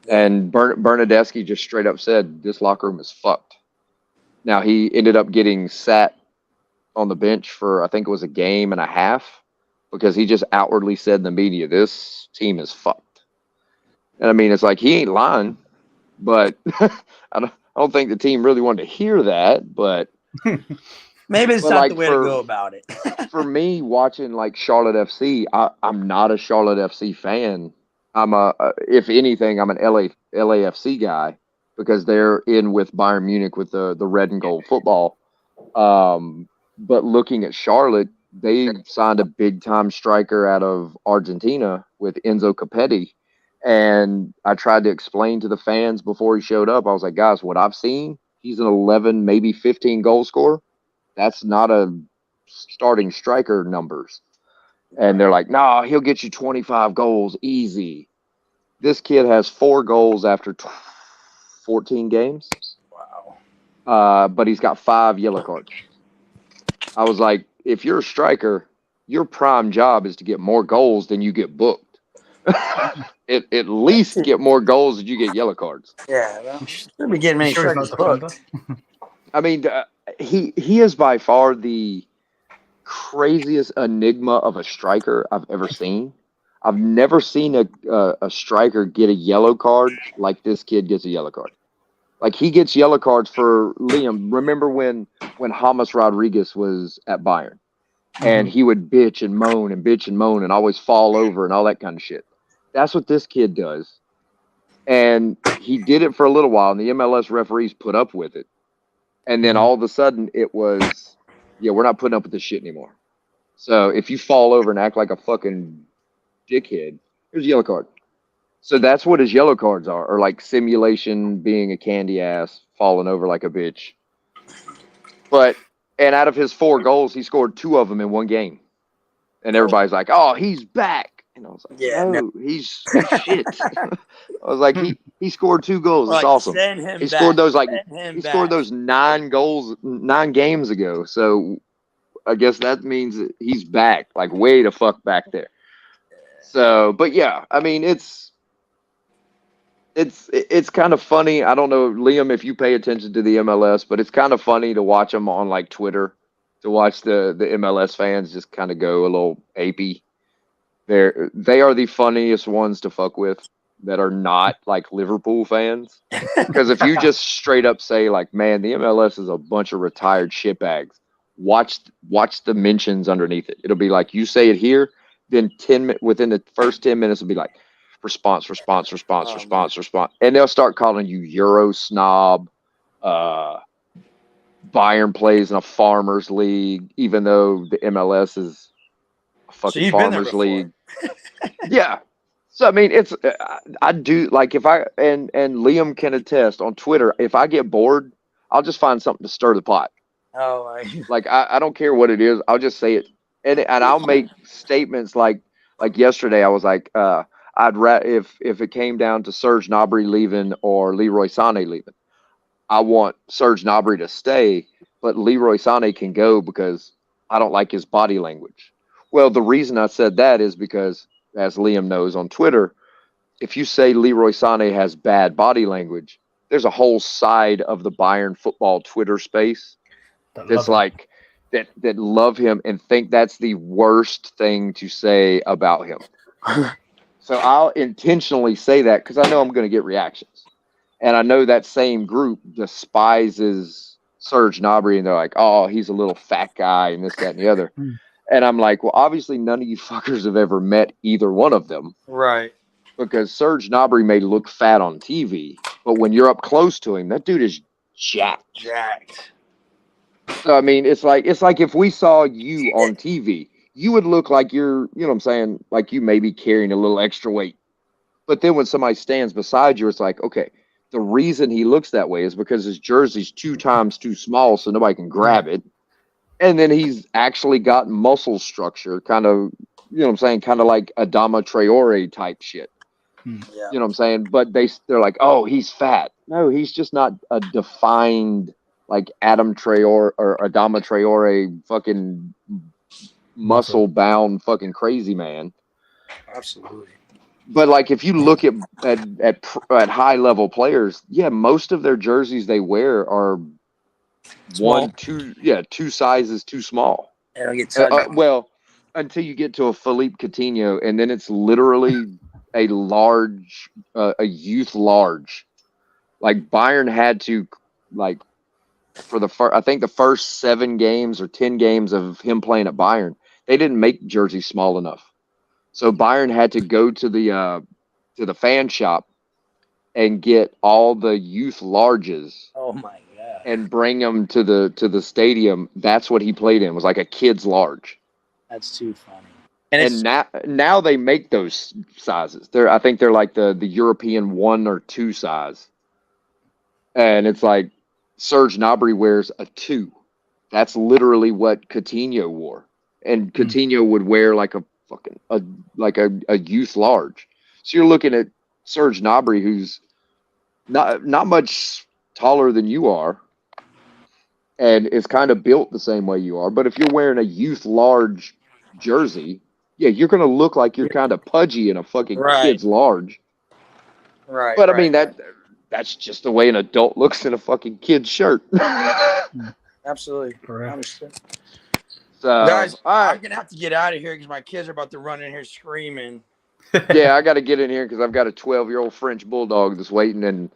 And Bernadeschi just straight up said, this locker room is fucked. Now, he ended up getting sat on the bench for, I think it was a game and a half, because he just outwardly said in the media, this team is fucked. And I mean, it's like, he ain't lying, but I don't think the team really wanted to hear that, but maybe it's not the way to go about it. For me, watching like Charlotte FC, I'm not a Charlotte FC fan. I'm if anything, I'm an LAFC guy because they're in with Bayern Munich with the red and gold football. But looking at Charlotte, they signed a big-time striker out of Argentina with Enzo Capetti. And I tried to explain to the fans before he showed up. I was like, guys, what I've seen, he's an 11, maybe 15 goal scorer. That's not a starting striker numbers. And they're like, nah, he'll get you 25 goals easy. This kid has 4 goals after 14 games. Wow. But he's got 5 yellow cards. I was like, if you're a striker, your prime job is to get more goals than you get booked. At least get more goals than you get yellow cards. Yeah, well, should be getting many strikers booked. I mean, he is by far the craziest enigma of a striker I've ever seen. I've never seen a striker get a yellow card like this kid gets a yellow card. Like, he gets yellow cards for Liam. Remember when James Rodriguez was at Bayern and he would bitch and moan and always fall over and all that kind of shit. That's what this kid does. And he did it for a little while, and the MLS referees put up with it. And then all of a sudden it was, we're not putting up with this shit anymore. So if you fall over and act like a fucking dickhead, here's a yellow card. So that's what his yellow cards are, or like simulation, being a candy ass, falling over like a bitch. And out of his 4 goals, he scored 2 of them in one game. And everybody's like, oh, he's back. And I was like, no, he's shit. I was like, he scored 2 goals. That's awesome. He scored those scored those 9 goals 9 games ago. So I guess that means that he's back, like way the fuck back there. So, but yeah, I mean, it's kind of funny. I don't know, Liam, if you pay attention to the MLS, but it's kind of funny to watch them on like Twitter, to watch the MLS fans just kind of go a little apey. They are the funniest ones to fuck with that are not like Liverpool fans. Because if you just straight up say like, man, the MLS is a bunch of retired shitbags, watch the mentions underneath it. It'll be like, you say it here, then within the first 10 minutes, it'll be like response, and they'll start calling you Euro snob. Bayern plays in a farmers league, even though the MLS is a fucking farmers league. Yeah. So I mean, it's I do like if I and Liam can attest on Twitter. If I get bored, I'll just find something to stir the pot. Oh, like I don't care what it is. I'll just say it, and I'll make statements like yesterday. I was like, if it came down to Serge Gnabry leaving or Leroy Sané leaving, I want Serge Gnabry to stay, but Leroy Sané can go because I don't like his body language. Well, the reason I said that is because, as Liam knows on Twitter, if you say Leroy Sané has bad body language, there's a whole side of the Bayern football Twitter space that's like that love him and think that's the worst thing to say about him. So I'll intentionally say that because I know I'm going to get reactions. And I know that same group despises Serge Gnabry, and they're like, oh, he's a little fat guy and this, that, and the other. And I'm like, well, obviously none of you fuckers have ever met either one of them. right. Because Serge Gnabry may look fat on TV, but when you're up close to him, that dude is jacked. So, I mean, it's like if we saw you on TV, you would look like you're, you know what I'm saying, like you may be carrying a little extra weight. But then when somebody stands beside you, it's like, okay, the reason he looks that way is because his jersey's 2 times too small so nobody can grab it. And then he's actually got muscle structure, kind of, you know what I'm saying, kind of like Adama Traore type shit. Yeah. You know what I'm saying? But they're like, oh, he's fat. No, he's just not a defined like Adam Traore or Adama Traore fucking muscle bound fucking crazy man. Absolutely. But like if you look at high level players, yeah, most of their jerseys they wear are Small. 2 sizes too small. They don't get touched. Well, until you get to a Philippe Coutinho, and then it's literally a large, a youth large. Like Bayern had to, like, for I think the first 7 games or 10 games of him playing at Bayern, they didn't make jerseys small enough. So Bayern had to go to the fan shop and get all the youth larges. Oh my god! And bring them to the stadium. That's what he played in. Was like a kid's large. That's too funny. And now they make those sizes. I think they're like the European 1 or 2 size. And it's like Serge Gnabry wears a 2. That's literally what Coutinho wore. And Coutinho would wear like a fucking a youth large. So you're looking at Serge Gnabry, who's not much taller than you are, and is kind of built the same way you are. But if you're wearing a youth large jersey, yeah, you're going to look like you're kind of pudgy in a fucking kid's large. Right. But I mean, that's just the way an adult looks in a fucking kid's shirt. Absolutely. Correct. So, guys, right. I'm going to have to get out of here because my kids are about to run in here screaming. Yeah, I got to get in here because I've got a 12-year-old French bulldog that's waiting, and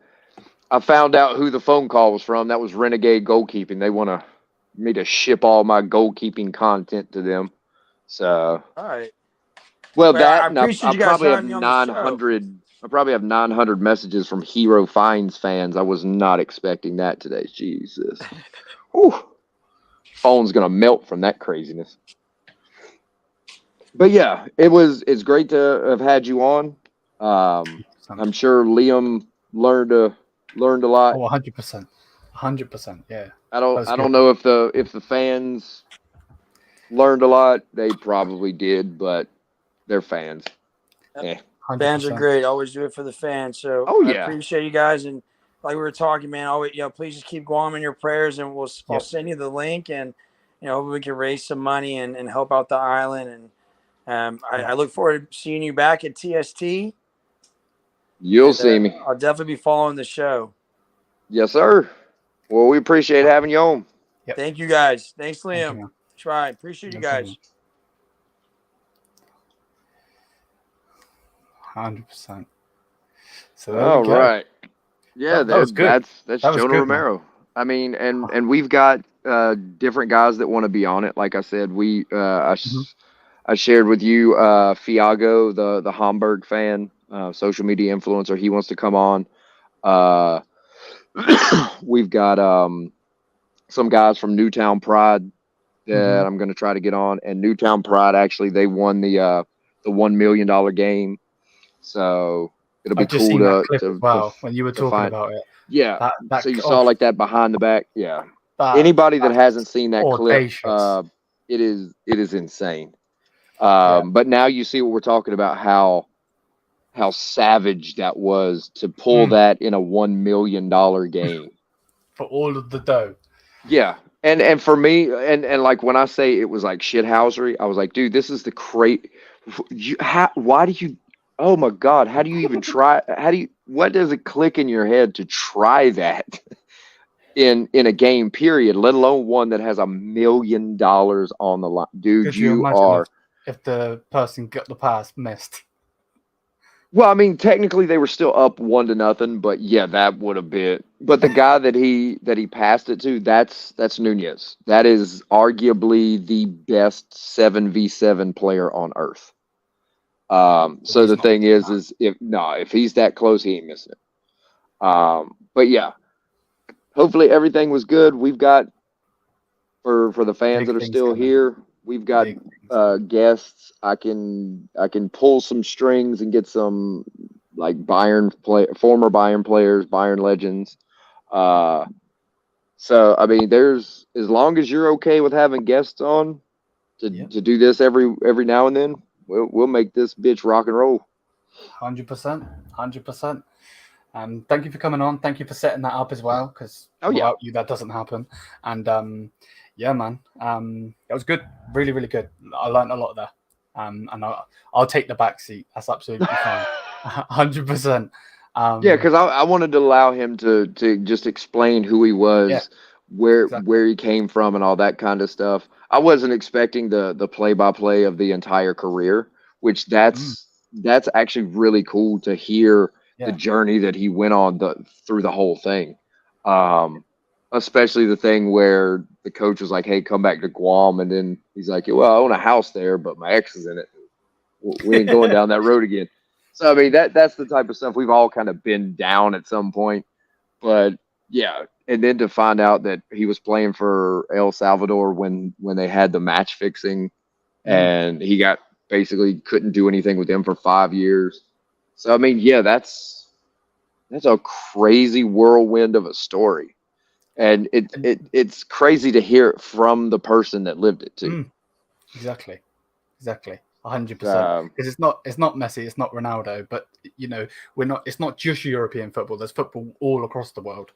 I found out who the phone call was from. That was Renegade Goalkeeping. They want me to ship all my goalkeeping content to them. So, all right. Well, I appreciate you guys having me on the show. 900. I probably have 900 messages from Hero Finds fans. I was not expecting that today. Jesus. Whew. Phone's gonna melt from that craziness. But yeah, it's great to have had you on. I'm sure Liam learned a lot. Oh, 100%. 100%. Yeah. I don't know if the fans learned a lot. They probably did, but they're fans. Yeah. 100%. Fans are great. Always do it for the fans. So I appreciate you guys. And like we were talking, man, always, please just keep Guam in your prayers, and we'll send you the link, and we can raise some money and help out the island. And I look forward to seeing you back at TST. You'll see me. I'll definitely be following the show. Yes, sir. Well, we appreciate having you on. Yep. Thank you, guys. Thanks, Liam. Thank you. Try. Appreciate you guys. 100%. So there All we go. right. Yeah, That was good. that's That was Jonah good, man. Romero. I mean, and we've got different guys that want to be on it. Like I said, Mhm. I shared with you Fiago, the Hamburg fan, social media influencer. He wants to come on. Uh, we've got some guys from Newtown Pride that I'm going to try to get on. And Newtown Pride, actually, they won the $1 million game. So it'll be I've just cool seen that clip as to well when you were talking find. about it. Yeah. That So you saw oh, like that behind the back. Yeah. that Anybody that hasn't that's seen that clip, audacious. it is insane. Yeah. But now you see what we're talking about, how savage that was to pull that in a $1 million game. For all of the dough. Yeah. And for me, and like when I say it was like shithousery, I was like, dude, this is the why do you, oh my God, how do you even try? What does it click in your head to try that in a game period, let alone one that has $1 million on the line? Dude, Could you you imagine are. if the person got the pass missed? Well, I mean, technically they were still up 1-0, but yeah, that would have been. But the guy that he passed it to, that's Nunez. That is arguably the best 7v7 player on earth. So He's the not thing missing is if he's that close, he ain't missing it. But yeah, hopefully everything was good. We've got for the fans big that are things still coming. here, we've got Big things coming. guests. I can pull some strings and get some like former Bayern players, Bayern legends. So I mean, there's, as long as you're okay with having guests on to do this every now and then, we'll make this bitch rock and roll. 100%. 100%. Thank you for coming on. Thank you for setting that up as well, because without you, that doesn't happen. And yeah, man, it was good. Really, really good. I learned a lot there. And I'll take the back seat. That's absolutely fine. 100%. Yeah, because I wanted to allow him to just explain who he was, where he came from, and all that kind of stuff. I wasn't expecting the play-by-play of the entire career, which that's actually really cool to hear the journey that he went on through the whole thing. Especially the thing where the coach was like, "Hey, come back to Guam," and then he's like, "Well, I own a house there, but my ex is in it. We ain't going down that road again." So I mean, that's the type of stuff we've all kind of been down at some point. But yeah, and then to find out that he was playing for El Salvador when they had the match fixing, and he basically couldn't do anything with them for 5 years. So I mean, yeah, that's a crazy whirlwind of a story, and it's crazy to hear it from the person that lived it too. Exactly. 100%. Because it's not Messi, it's not Ronaldo, but it's not just European football. There's football all across the world.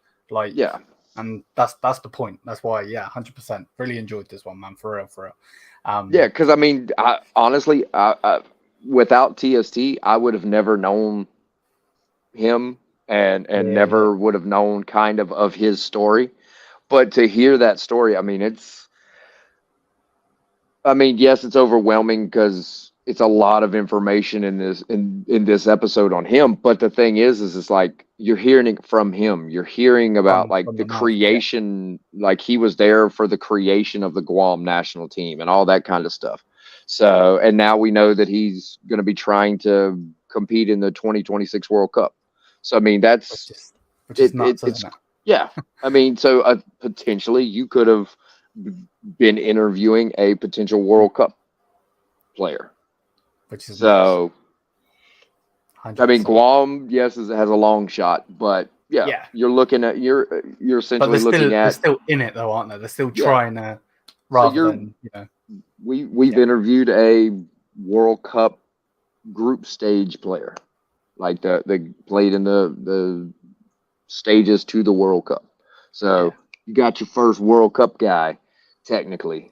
And that's the point. That's why, 100%. Really enjoyed this one, man. For real. Yeah, because I mean, honestly, without TST, I would have never known him and never would have known kind of his story. But to hear that story, I mean, yes, it's overwhelming because it's a lot of information in this episode on him. But the thing is it's like you're hearing it from him. You're hearing about like the creation, like he was there for the creation of the Guam national team and all that kind of stuff. So, and now we know that he's going to be trying to compete in the 2026 World Cup. So, I mean, which is nuts, isn't it? Yeah. I mean, so potentially you could have been interviewing a potential World Cup player. Which is so nice. I mean, Guam, yes, has a long shot, but you're looking at you're essentially looking at, they're still in it though, aren't they? They're still trying to, rather than we've interviewed a World Cup group stage player, like they played in the stages to the World Cup. So you got your first World Cup guy, technically.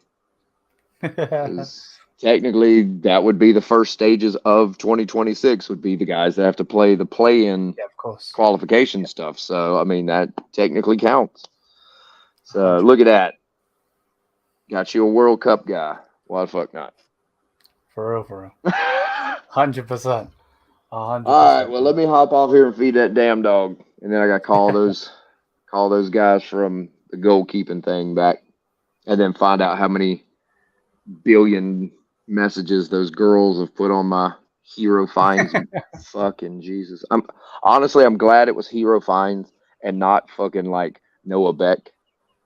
Technically, that would be the first stages of 2026 would be the guys that have to play the play-in qualification stuff. So, I mean, that technically counts. So, look at that. Got you a World Cup guy. Why the fuck not? For real. 100%. All right, 100%. well, let me hop off here and feed that damn dog, and then I got to call those guys from the goalkeeping thing back, and then find out how many billion messages those girls have put on my hero finds. Fucking Jesus! I'm glad it was hero finds and not fucking like Noah Beck,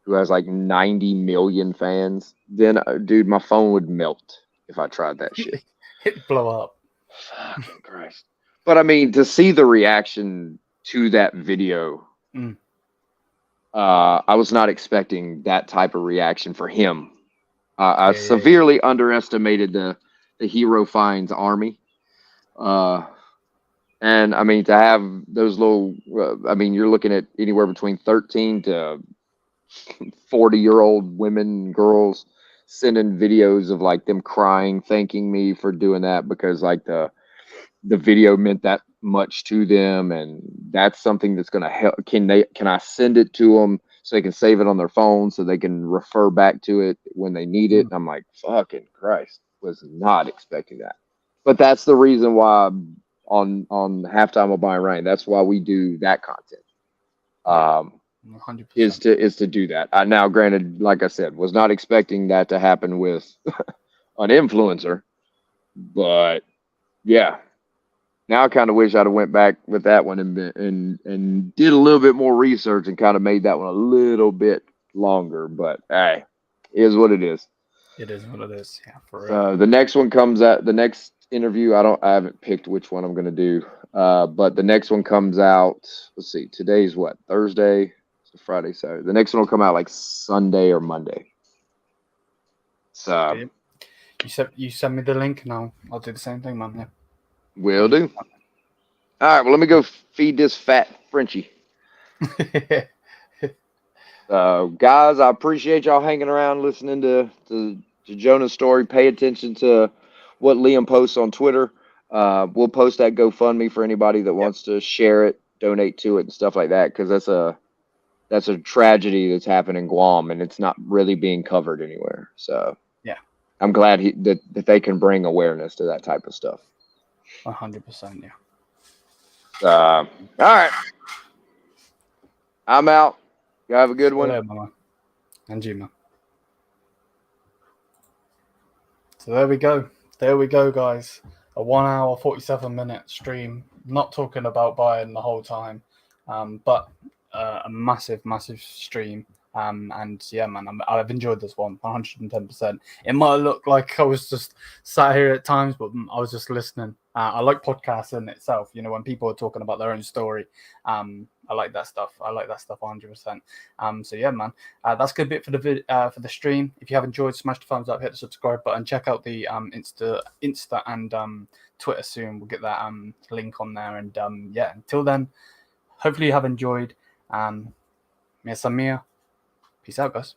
who has like 90 million fans. Then, dude, my phone would melt if I tried that shit. It'd blow up. Fucking Christ. But I mean, to see the reaction to that video, I was not expecting that type of reaction for him. I severely underestimated the Hero Finds army. And I mean, to have those little, I mean, you're looking at anywhere between 13 to 40-year-old women and girls sending videos of like them crying, thanking me for doing that because like the video meant that much to them, and that's something that's going to help. Can I send it to them so they can save it on their phone so they can refer back to it when they need it? And I'm like, fucking Christ, was not expecting that. But that's the reason why on Halftime of Bayern Rain, that's why we do that content. 100%. Is to do that. Now, granted, like I said, was not expecting that to happen with an influencer, but yeah. Now I kind of wish I'd have went back with that one and did a little bit more research and kind of made that one a little bit longer. But hey, it is what it is. It is what it is. Yeah, for real. So the next one comes out. The next interview, I haven't picked which one I'm gonna do. But the next one comes out. Let's see. Today's what? Thursday. It's Friday. So the next one will come out like Sunday or Monday. So you send me the link and I'll do the same thing, man. Yeah. Will do. All right, well, let me go feed this fat Frenchie. Guys, I appreciate y'all hanging around listening to Jonah's story. Pay attention to what Liam posts on Twitter. We'll post that GoFundMe for anybody that wants to share it, donate to it, and stuff like that, because that's a tragedy that's happened in Guam, and it's not really being covered anywhere. So yeah, I'm glad that they can bring awareness to that type of stuff. 100%, yeah. All right. I'm out. You have a good one. And you, man. So there we go. There we go, guys. A 1 hour, 47-minute stream. Not talking about Bayern the whole time, but a massive, massive stream. And yeah, man, I've enjoyed this one 110%. It might look like I was just sat here at times, but I was just listening. I like podcasts in itself. You know, when people are talking about their own story, I like that stuff. I like that stuff 100%. So yeah, man, that's a good bit for the stream. If you have enjoyed, smash the thumbs up, hit the subscribe button, check out the Insta and Twitter soon. We'll get that link on there. And yeah, until then, hopefully you have enjoyed. Mia Samia. Peace out, guys.